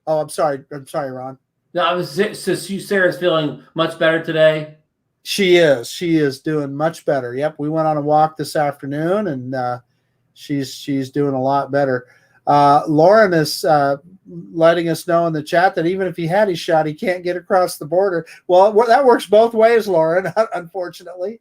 Oh, I'm sorry, Ron. No, Sarah's feeling much better today. She is doing much better. Yep, we went on a walk this afternoon, and she's doing a lot better. Lauren is letting us know in the chat that even if he had his shot, he can't get across the border. Well, that works both ways, Lauren. Unfortunately.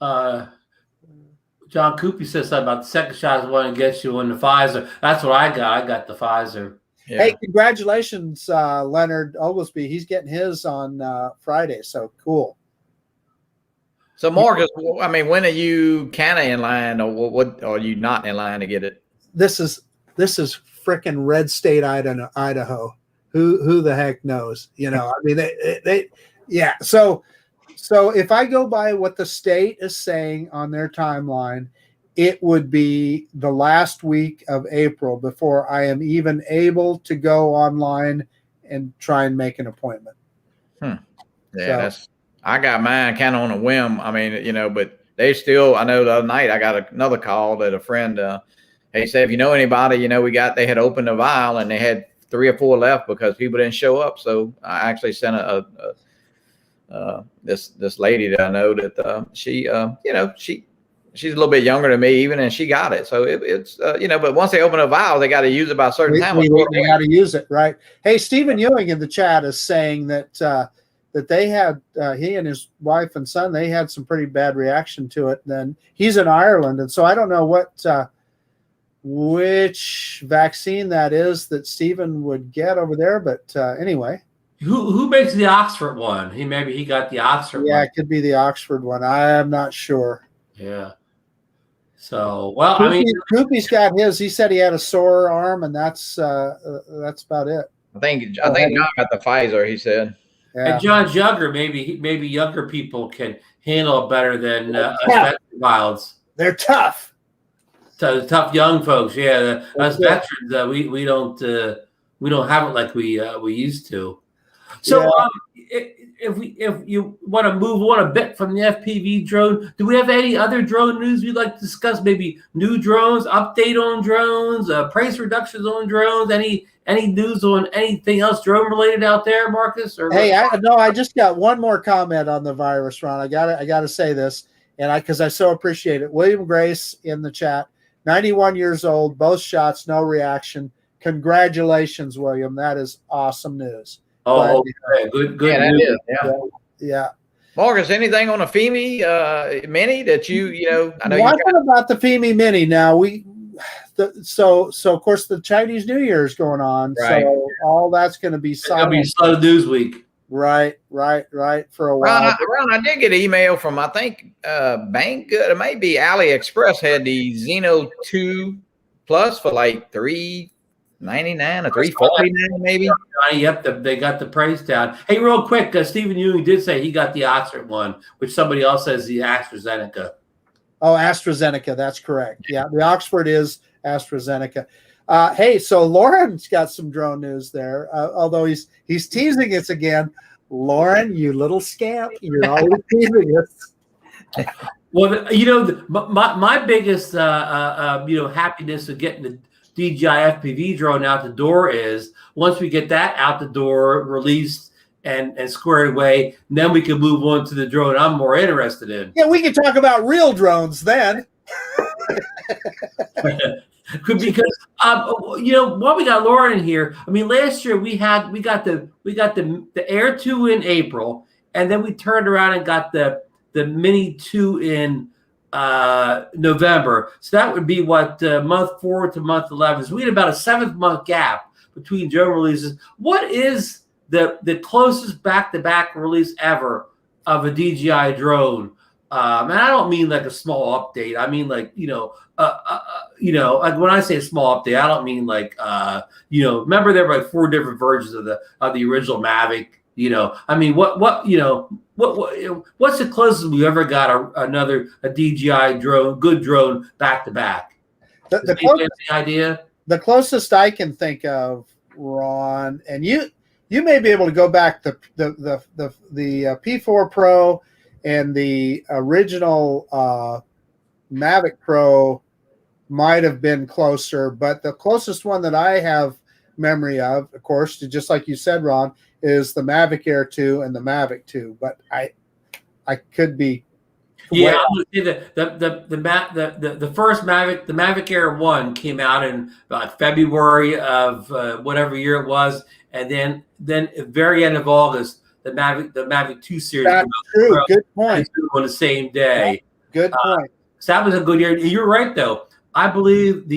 John Coopy says something about the second shot is the one that gets you on the Pfizer. That's what I got. I got the Pfizer. Yeah. Hey, congratulations, Leonard Oglesby. He's getting his on Friday. So cool. So Marcus, I mean, when are you kind of in line, or what? Are you not in line to get it? This is frickin' red state Idaho. Who the heck knows? I mean, they yeah. So if I go by what the state is saying on their timeline, it would be the last week of April before I am even able to go online and try and make an appointment. Yeah, I got mine kind of on a whim. I mean, but they still, I know the other night I got another call that a friend, he said, if you know anybody, they had opened a vial and they had 3 or 4 left because people didn't show up. So I actually sent this lady that I know that she's a little bit younger than me even, and she got it. So it's but once they open a vial, they got to use it by a certain time. We got to use it, right? Hey, Stephen Ewing in the chat is saying that they had he and his wife and son, they had some pretty bad reaction to it. And then he's in Ireland, and so I don't know which vaccine that is that Stephen would get over there, but anyway. Who makes the Oxford one? Maybe he got the Oxford one. Yeah, it could be the Oxford one. I am not sure. Yeah. So, well, I mean, Koopy's got his. He said he had a sore arm, and that's about it. I think John got the Pfizer. He said. Yeah. And John's younger. Maybe younger people can handle it better than veterans. They're tough. So tough young folks. Yeah, us veterans, we don't have it like we used to. So, if you want to move on a bit from the FPV drone, do we have any other drone news we'd like to discuss? Maybe new drones, update on drones, price reductions on drones. Any news on anything else drone related out there, Marcus? Hey, I just got one more comment on the virus, Ron. I got to say this, and because I so appreciate it. William Grace in the chat, 91 years old, both shots, no reaction. Congratulations, William. That is awesome news. Oh, okay. Good. Yeah, news. Yeah. Marcus, anything on a FEMI Mini that I know Nothing about the FEMI Mini. Now so of course the Chinese New Year is going on, right. So all that's going to be silent. It'll be slow news week. Right. For a while. Ron, I did get an email from I think Bank. It might be AliExpress had the Xeno 2 Plus for like $399 or $349 maybe. Yep, they got the price down. Hey, real quick, Stephen Ewing did say he got the Oxford one, which somebody else says the AstraZeneca. Oh, AstraZeneca, that's correct. Yeah, the Oxford is AstraZeneca. Hey, so Lauren's got some drone news there, although he's teasing us again. Lauren, you little scamp, you're always teasing us. Well, my biggest happiness of getting the DJI FPV drone out the door is once we get that out the door, released and squared away, then we can move on to the drone I'm more interested in. Yeah, we can talk about real drones then. Because while we got Lauren in here, I mean, last year we got the Air 2 in April, and then we turned around and got the Mini 2 in November. So that would be month 4 to month 11. So we had about a 7-month gap between drone releases. What is the closest back-to-back release ever of a DJI drone? And I don't mean like a small update. I mean like like when I say a small update, I don't mean like remember there were like 4 different versions of the original Mavic. I mean what's the closest we've ever got a DJI drone, good drone back to back? The closest idea. The closest I can think of, Ron, and you may be able to go back the P4 Pro and the original Mavic Pro might have been closer, but the closest one that I have memory of course, just like you said, Ron, is the Mavic Air 2 and the Mavic 2. But I could be. Yeah, I'm gonna say the first Mavic, the Mavic Air 1 came out in February of whatever year it was, and then at the very end of August, the Mavic 2 series. That's true. Good point. On the same day. Good point. So that was a good year. You're right, though. I believe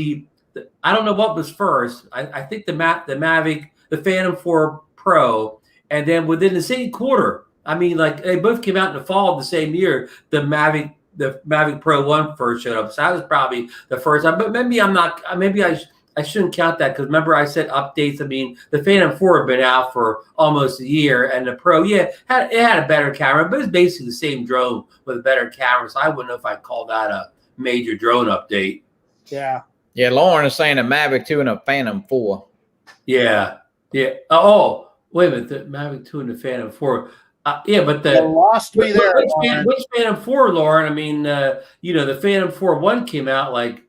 I don't know what was first. I think the Mavic, the Phantom 4 Pro, and then within the same quarter, I mean, like they both came out in the fall of the same year. The Mavic Pro 1 first showed up. So that was probably the first time. But maybe I'm not. Maybe I shouldn't count that because remember I said updates. I mean, the Phantom 4 had been out for almost a year, and the Pro, had a better camera, but it's basically the same drone with a better camera. So I wouldn't know if I'd call that a major drone update. Yeah. Yeah, Lauren is saying a Mavic 2 and a Phantom 4. Yeah. Yeah. Oh, wait a minute. The Mavic 2 and the Phantom 4. But you lost me there. Which Phantom 4, Lauren? I mean, the Phantom 4 1 came out like.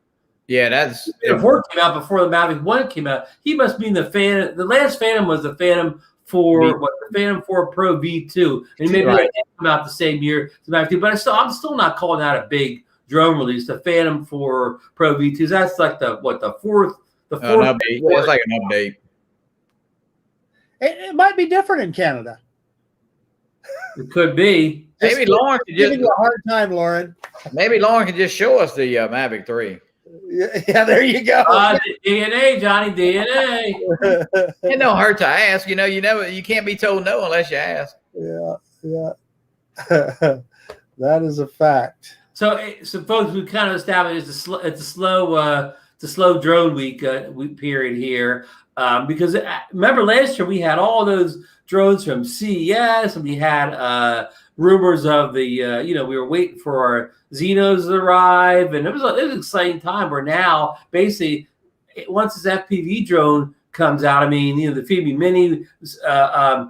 Yeah, that's. The Phantom 4 came out before the Mavic 1 came out. He must mean the Phantom. The last Phantom was the Phantom 4, the Phantom 4 Pro V2, and maybe they came out the same year as the Mavic 2. But I'm still not calling that a big drone release. The Phantom 4 Pro V2s. That's like the fourth. The fourth. Update. It's like an update. It might be different in Canada. It could be. Maybe Lauren could just giving you a hard time, Lauren. Maybe Lauren could just show us the Mavic 3. Yeah, there you go. DNA, Johnny, DNA. It don't hurt to ask. You can't be told no unless you ask. Yeah. That is a fact. So folks, we kind of established it's a slow drone week period here, because remember last year we had all those drones from CES, and we had rumors of the we were waiting for our Xenos to arrive, and it was an exciting time. Where now basically once this FPV drone comes out, I mean the Phoebe Mini, a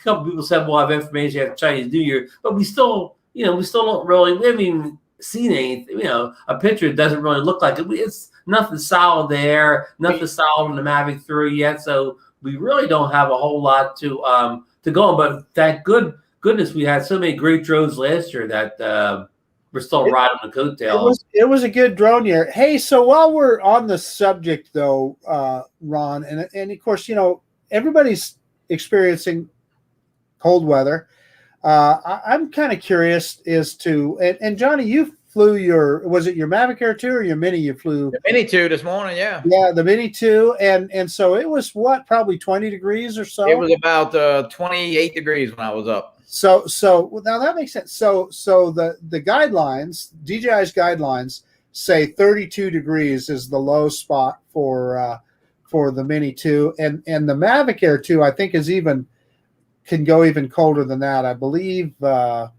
couple people said we'll have information after Chinese New Year, but we still don't really, we haven't even seen anything, a picture doesn't really look like it. It's nothing solid there, nothing solid in the Mavic 3 yet. So we really don't have a whole lot to go on. But thank goodness we had so many great drones last year that we're still riding the coattails. It was a good drone year. Hey, so while we're on the subject though, Ron, and of course, everybody's experiencing cold weather. I'm kind of curious as to, and Johnny, you flew was it your Mavic Air 2 or your Mini you flew? The Mini 2 this morning, yeah. Yeah, the Mini 2, and so it was probably 20 degrees or so? It was about 28 degrees when I was up. So now that makes sense. So the guidelines, DJI's guidelines say 32 degrees is the low spot for the Mini 2, and the Mavic Air 2 I think can go even colder than that. I believe, I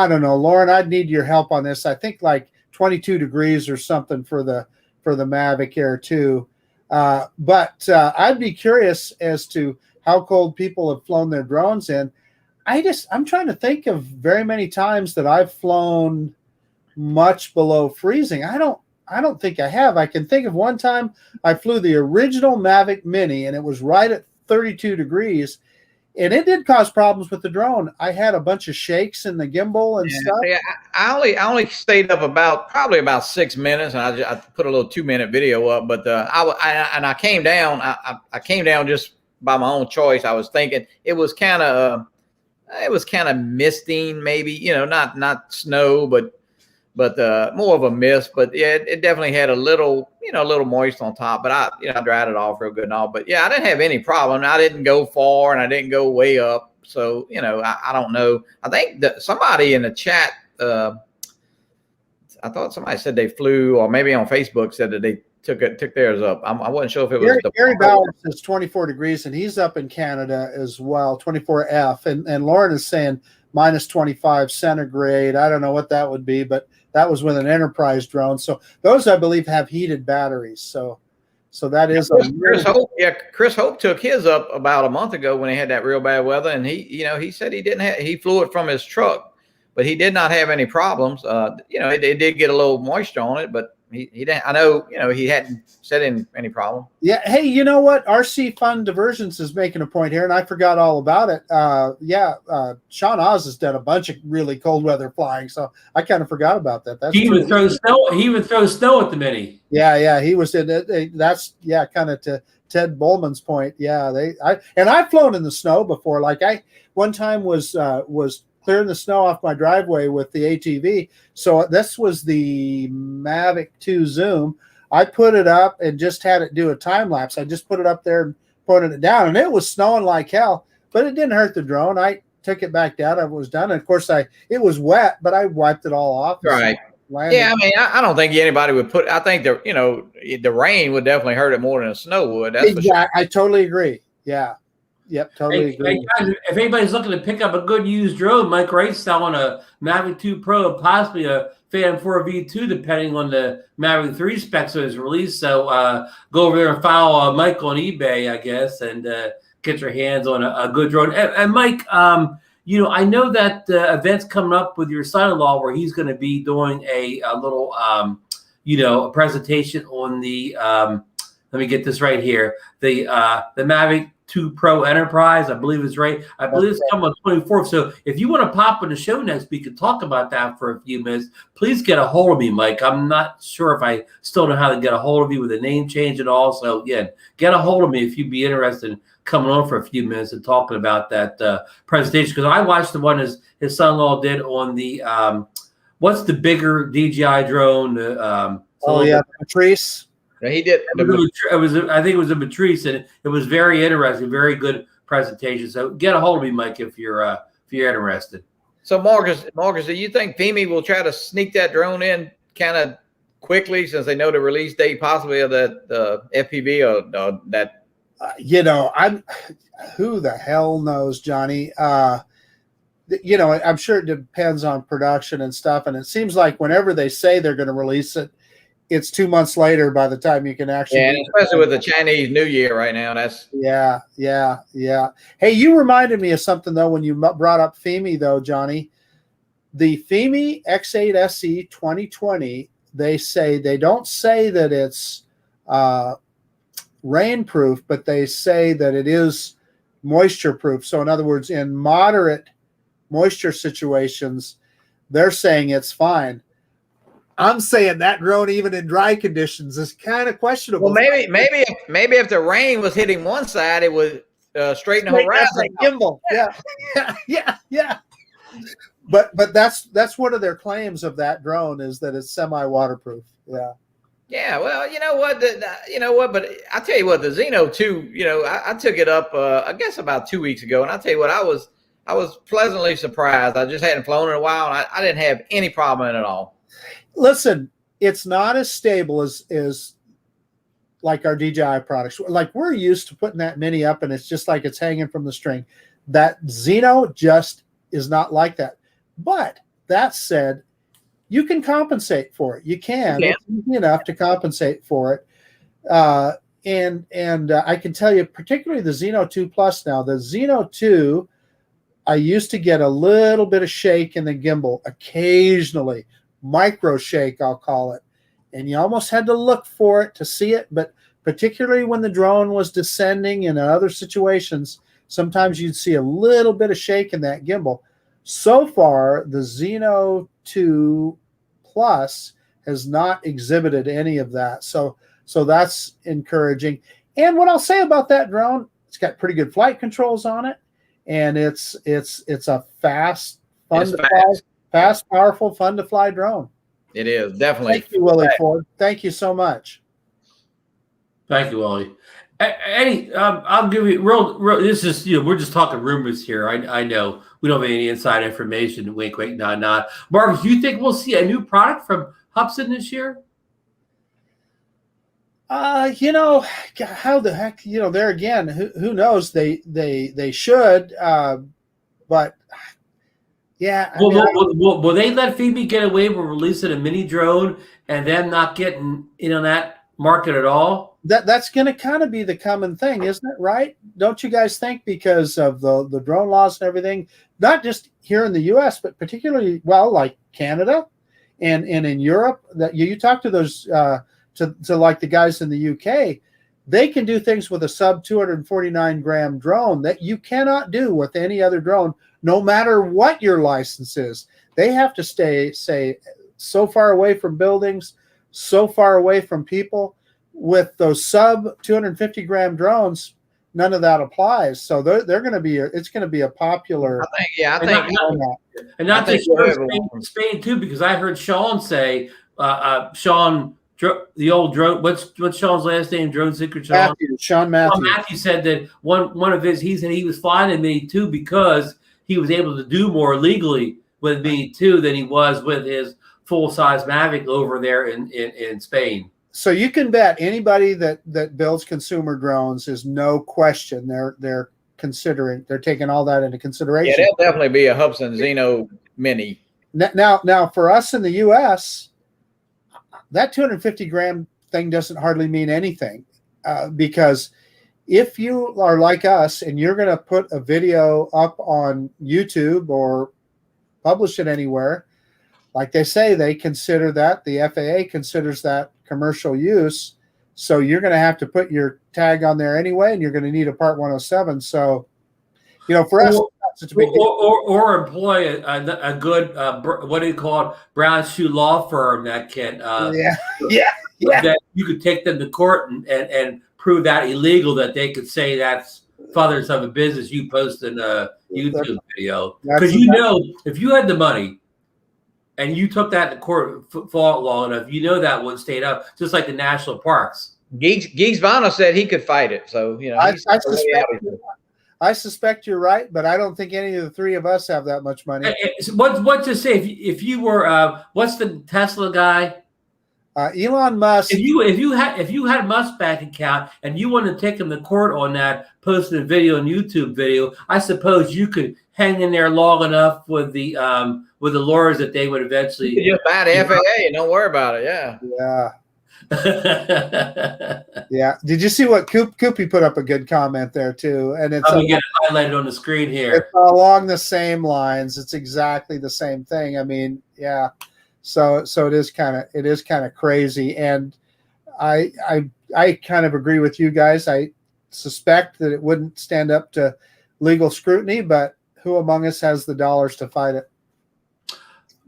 don't know, Lauren, I'd need your help on this. I think like 22 degrees or something for the Mavic Air 2. But I'd be curious as to how cold people have flown their drones in. I'm trying to think of very many times that I've flown much below freezing. I don't think I have. I can think of one time I flew the original Mavic Mini and it was right at 32 degrees. And it did cause problems with the drone. I had a bunch of shakes in the gimbal and stuff. Yeah, I only stayed up probably about 6 minutes, and I put a little 2-minute video up. But I came down. I came down just by my own choice. I was thinking it was kind of misting, maybe not snow, but but more of a mist. But yeah, it definitely had a little moist on top. But I dried it off real good and all. But yeah, I didn't have any problem. I didn't go far and I didn't go way up. So I don't know. I think that somebody in the chat, I thought somebody said they flew, or maybe on Facebook said that they took theirs up. I wasn't sure if it was Gary Bauer says 24 degrees, and he's up in Canada as well, 24F. And Lauren is saying minus 25 centigrade. I don't know what that would be, but that was with an Enterprise drone. So those, I believe, have heated batteries. So that is Chris Hope took his up about a month ago when he had that real bad weather, and he said he flew it from his truck, but he did not have any problems. It did get a little moisture on it, but he didn't. I know he hadn't said any problem. Yeah. Hey, you know what? RC Fun Diversions is making a point here, and I forgot all about it. Sean Oz has done a bunch of really cold weather flying, so I kind of forgot about that. He would throw snow. He would throw snow at the Mini. Yeah. He was in it. That's kind of to Ted Bowman's point. Yeah, I've flown in the snow before. Like I one time was clearing the snow off my driveway with the ATV. So this was the Mavic 2 Zoom. I put it up and just had it do a time lapse. I just put it up there and pointed it down, and it was snowing like hell, but it didn't hurt the drone. I took it back down. I was done. And of course, it was wet, but I wiped it all off. Right. Yeah, I mean, I don't think anybody would I think the rain would definitely hurt it more than the snow would. That's for sure. I totally agree. Yeah. Yep, totally agree. Hey guys, if anybody's looking to pick up a good used drone, Mike Wright's selling a Mavic 2 Pro, possibly a Phantom 4 V2, depending on the Mavic 3 specs that is released. So go over there and follow Mike on eBay, I guess, and get your hands on a good drone. And Mike, I know that the event's coming up with your son-in-law where he's going to be doing a little, a presentation on the. Let me get this right here. The Mavic 2 Pro Enterprise, I believe is right. I believe it's coming on 24th. So if you want to pop on the show next week and talk about that for a few minutes, please get a hold of me, Mike. I'm not sure if I still know how to get a hold of you with a name change and all. So again, get a hold of me if you'd be interested in coming on for a few minutes and talking about that presentation. Because I watched the one his son-in-law did on the what's the bigger DJI drone? Patrice. Yeah, he did. It was. I think it was a Patrice, and it was very interesting, very good presentation. So get a hold of me, Mike, if you're interested. So Marcus, do you think FEMI will try to sneak that drone in kind of quickly, since they know the release date possibly of that FPV or that? Who the hell knows, Johnny? I'm sure it depends on production and stuff, and it seems like whenever they say they're going to release it, it's 2 months later by the time you can actually. Yeah, especially with the Chinese New Year right now. That's yeah. Hey, you reminded me of something though when you brought up FEMI though, Johnny. The FEMI X8 SE 2020. They don't say that it's rainproof, but they say that it is moisture proof. So in other words, in moderate moisture situations, they're saying it's fine. I'm saying that drone, even in dry conditions, is kind of questionable. Well, maybe if the rain was hitting one side, it would straighten the horizon. Gimbal. Yeah. But that's one of their claims of that drone is that it's semi-waterproof. Yeah. Yeah. Well, you know what? But I tell you what, the Xeno 2. I took it up. I guess about 2 weeks ago, and I tell you what, I was pleasantly surprised. I just hadn't flown in a while, and I didn't have any problem in it at all. Listen, it's not as stable as like our DJI products. Like we're used to putting that Mini up and it's just like it's hanging from the string. That Xeno just is not like that. But that said, you can compensate for it. You can. It's easy enough to compensate for it. And I can tell you, particularly the Xeno 2 Plus now, the Xeno 2, I used to get a little bit of shake in the gimbal occasionally. Micro shake, I'll call it. And you almost had to look for it to see it, but particularly when the drone was descending in other situations, sometimes you'd see a little bit of shake in that gimbal. So far, the Xeno 2 Plus has not exhibited any of that. So that's encouraging. And what I'll say about that drone, it's got pretty good flight controls on it, and it's a fast, powerful, fun to fly drone. It is definitely. Thank you, Willie Ford. Thank you so much. Thank you, Ollie. Eddie, I'll give you real. This is we're just talking rumors here. I know we don't have any inside information. Wink, wink, nod, nod. Marcus, do you think we'll see a new product from Hubsan this year? How the heck, there again, who knows? They should, but yeah. Will they let Phoebe get away with releasing a mini drone and then not getting in on that market at all? That's going to kind of be the common thing, isn't it? Right? Don't you guys think, because of the drone laws and everything, not just here in the U.S., but particularly, like Canada and in Europe, that you talk to those to like the guys in the UK, they can do things with a sub 249 gram drone that you cannot do with any other drone, no matter what your license is. They have to stay, say, so far away from buildings, so far away from people. With those sub 250 gram drones, none of that applies. So they're going to be, it's going to be a popular. I think, and not just Spain too, because I heard Sean say, Sean, the old drone. What's Sean's last name? Drone Secret Sean. Sean Matthews. Sean Matthews said that one of his, he said he was flying in Mini 2 because he was able to do more legally with Mini 2 than he was with his full size Mavic over there in Spain. So you can bet anybody that builds consumer drones is no question they're considering, they're taking all that into consideration. Yeah, there'll definitely be a Hubsan Xeno Mini. Now for us in the U.S., that 250 gram thing doesn't hardly mean anything, because if you are like us and you're going to put a video up on YouTube or publish it anywhere, like they say, they consider that, the FAA considers that commercial use. So you're going to have to put your tag on there anyway, and you're going to need a Part 107. So, for us, it's a big deal. Or employ a good, what do you call it, brown shoe law firm that can, that you could take them to court and prove that illegal, that they could say that's fathers of a business you post in a YouTube video. Because if you had the money, and you took that to court for long enough, that one stayed up, just like the national parks. Geese Bono said he could fight it. So, I suspect you're right, but I don't think any of the three of us have that much money. What to say if you were what's the Tesla guy? Elon Musk. If you had a Musk bank account and you wanted to take him to court on that, posting a video and YouTube video, I suppose you could hang in there long enough with the lawyers that they would eventually. You just buy the FAA and don't worry about it. Yeah. Yeah. Did you see what Koopy put up a good comment there too? And it's get it highlighted on the screen here. It's along the same lines. It's exactly the same thing. I mean, yeah. So it is kind of crazy, and I kind of agree with you guys. I suspect that it wouldn't stand up to legal scrutiny, but who among us has the dollars to fight it?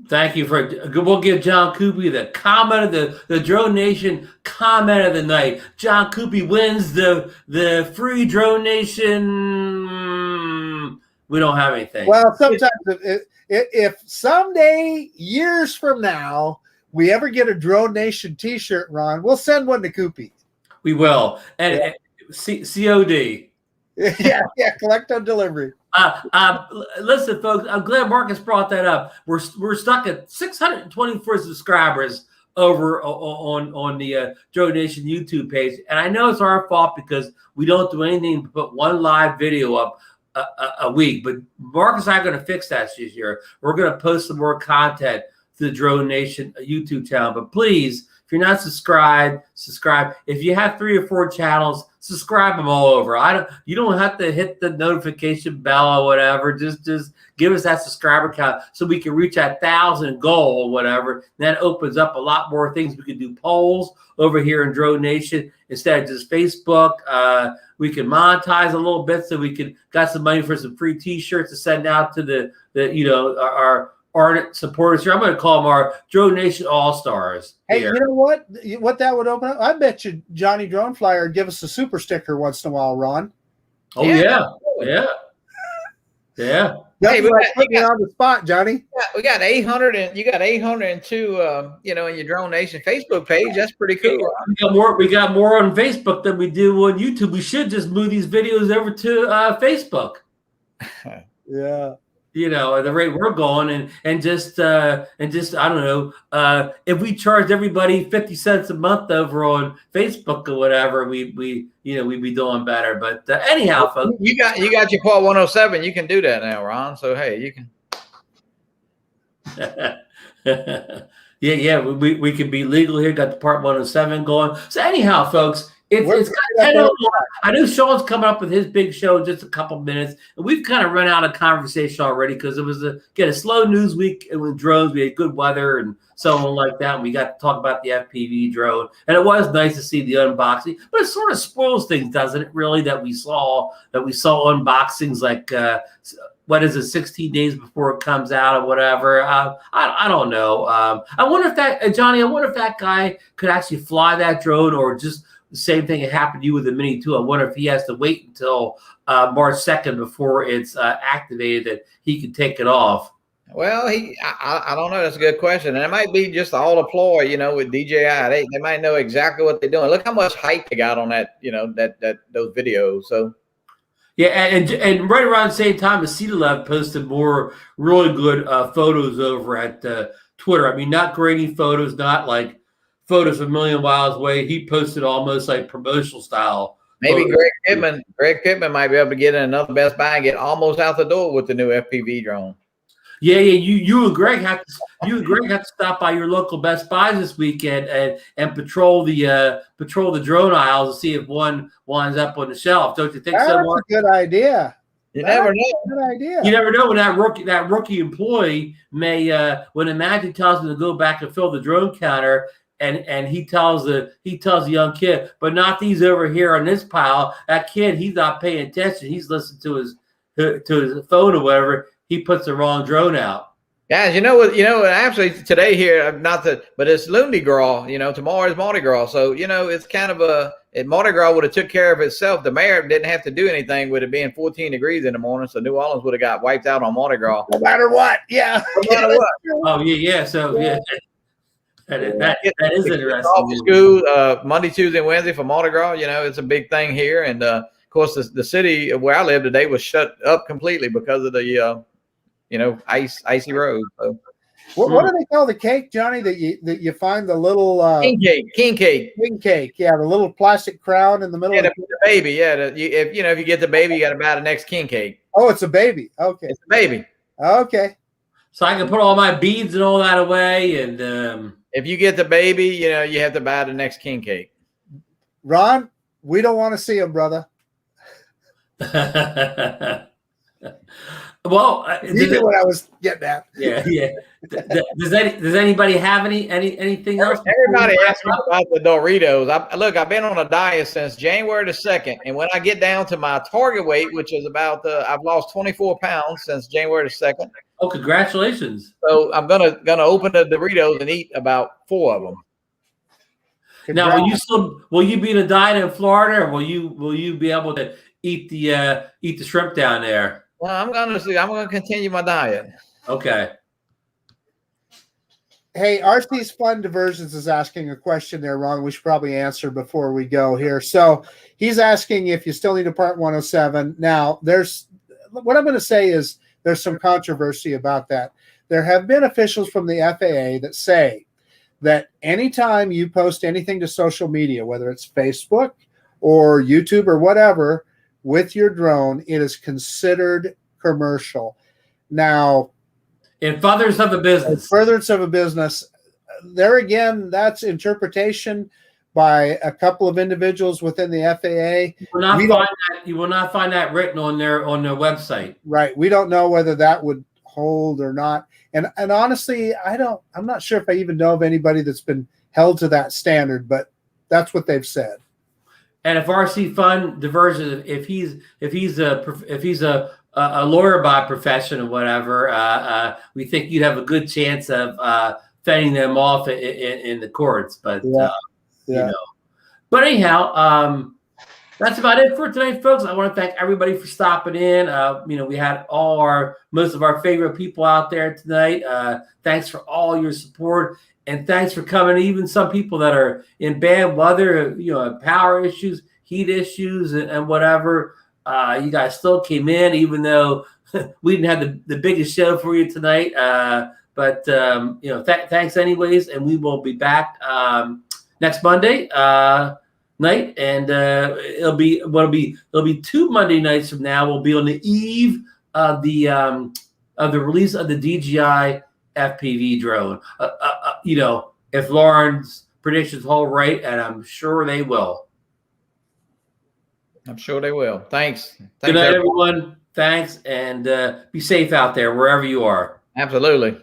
Thank you we'll give John Koopy the comment of the Drone Nation comment of the night. John Koopy wins the free Drone Nation. We don't have anything. Well, sometimes if someday, years from now, we ever get a Drone Nation T-shirt, Ron, we'll send one to Koopy. We will, and COD. Yeah, collect on delivery. Listen, folks, I'm glad Marcus brought that up. We're stuck at 624 subscribers over on the DroneNation YouTube page, and I know it's our fault because we don't do anything but put one live video up a week. But Marcus and I are going to fix that this year. We're going to post some more content to the DroneNation YouTube channel. But please, if you're not subscribed, subscribe. If you have 3 or 4 channels, subscribe them all over. You don't have to hit the notification bell or whatever. Just give us that subscriber count so we can reach that 1,000 goal or whatever. And that opens up a lot more things. We can do polls over here in DroneNation instead of just Facebook. We can monetize a little bit so we can got some money for some free T-shirts to send out to our ardent supporters here. I'm going to call them our DroneNation All-Stars. Hey, you know what? What that would open up? I bet you Johnny Drone Flyer would give us a super sticker once in a while, Ron. Oh, yeah. Yeah. That's Hey, we like got- putting me on the spot, Johnny. We got 800 and you got 802 in your Drone Nation Facebook page. That's pretty cool. We got more on Facebook than we do on YouTube. We should just move these videos over to Facebook. Yeah. You know, at the rate we're going, and just I don't know, if we charged everybody 50 cents a month over on Facebook or whatever, we'd be doing better. But anyhow, folks, You got your part 107. You can do that now, Ron. So hey, you can. yeah, we could be legal here. Got the part 107 going. So anyhow, folks, it's kind of 10:01. I know Sean's coming up with his big show in just a couple minutes, and we've kind of run out of conversation already because it was a slow news week with drones. We had good weather and so on like that, and we got to talk about the FPV drone, and it was nice to see the unboxing. But it sort of spoils things, doesn't it? Really, that we saw unboxings like. What is it, 16 days before it comes out or whatever? I don't know. I wonder if that, Johnny, guy could actually fly that drone, or just the same thing that happened to you with the Mini 2. I wonder if he has to wait until March 2nd before it's activated that he can take it off. Well, I don't know. That's a good question. And it might be just all a ploy, with DJI. They might know exactly what they're doing. Look how much hype they got on that, those videos. So. Yeah, and right around the same time, Acetalab posted more really good photos over at Twitter. I mean, not grainy photos, not like photos a million miles away. He posted almost like promotional style. Maybe photos. Greg Pittman might be able to get in another Best Buy and get almost out the door with the new FPV drone. Yeah. You and Greg have to stop by your local Best Buys this weekend and patrol the drone aisles to see if one winds up on the shelf. Don't you think so, Mark? That's a good idea. You never know. Good idea. You never know when that rookie employee may when the manager tells him to go back and fill the drone counter, and he tells the young kid, but not these over here on this pile. That kid, he's not paying attention. He's listening to his phone or whatever. He puts the wrong drone out. Guys, actually today here, but it's Lundi Gras, tomorrow is Mardi Gras. So, it's kind of Mardi Gras would have took care of itself. The mayor didn't have to do anything with it being 14 degrees in the morning. So New Orleans would have got wiped out on Mardi Gras. No matter what. Yeah. No matter what. Oh, yeah. So, yeah. That is interesting. Off to school Monday, Tuesday, and Wednesday for Mardi Gras. It's a big thing here. And, of course, the city where I live today was shut up completely because of the icy road. So. What do they call the cake, Johnny? That you find the little king cake. King cake. Yeah, the little plastic crown in the middle. Yeah, the baby. Yeah, if you get the baby, you got to buy the next king cake. Oh, it's a baby. Okay, it's a baby. Okay. So I can put all my beads and all that away, and if you get the baby, you have to buy the next king cake. Ron, we don't want to see him, brother. Well, you knew what I was getting at. Yeah. Does anybody have anything else? Everybody asks me about the Doritos. I've been on a diet since January the 2nd, and when I get down to my target weight, which is about I've lost 24 pounds since January the 2nd. Oh, congratulations! So I'm gonna open the Doritos and eat about 4 of them. Now, will you be in a diet in Florida, or will you be able to eat the shrimp down there? Well, I'm gonna continue my diet. Okay. Hey, RC's Fun Diversions is asking a question there, Ron. We should probably answer before we go here. So he's asking if you still need a Part 107. Now, what I'm going to say is there's some controversy about that. There have been officials from the FAA that say that anytime you post anything to social media, whether it's Facebook or YouTube or whatever, with your drone, it is considered commercial. Now, in furtherance of a business, there again, that's interpretation by a couple of individuals within the FAA. You will not find that written on their website. Right. We don't know whether that would hold or not. And honestly, I'm not sure if I even know of anybody that's been held to that standard, but that's what they've said. And if RC Fun Diversion, if he's a lawyer by profession or whatever, we think you'd have a good chance of fending them off in the courts. But But anyhow, That's about it for tonight, folks. I want to thank everybody for stopping in. We had most of our favorite people out there tonight. Thanks for all your support, and thanks for coming. Even some people that are in bad weather, power issues, heat issues, and whatever. You guys still came in, even though we didn't have the biggest show for you tonight. But thanks anyways, and we will be back next Monday night, and it'll be 2 Monday nights from now. We'll be on the eve of the release of the DJI FPV drone. If Lauren's predictions hold right, and I'm sure they will. I'm sure they will. Thanks. Good night, everyone. Thanks, and be safe out there wherever you are. Absolutely.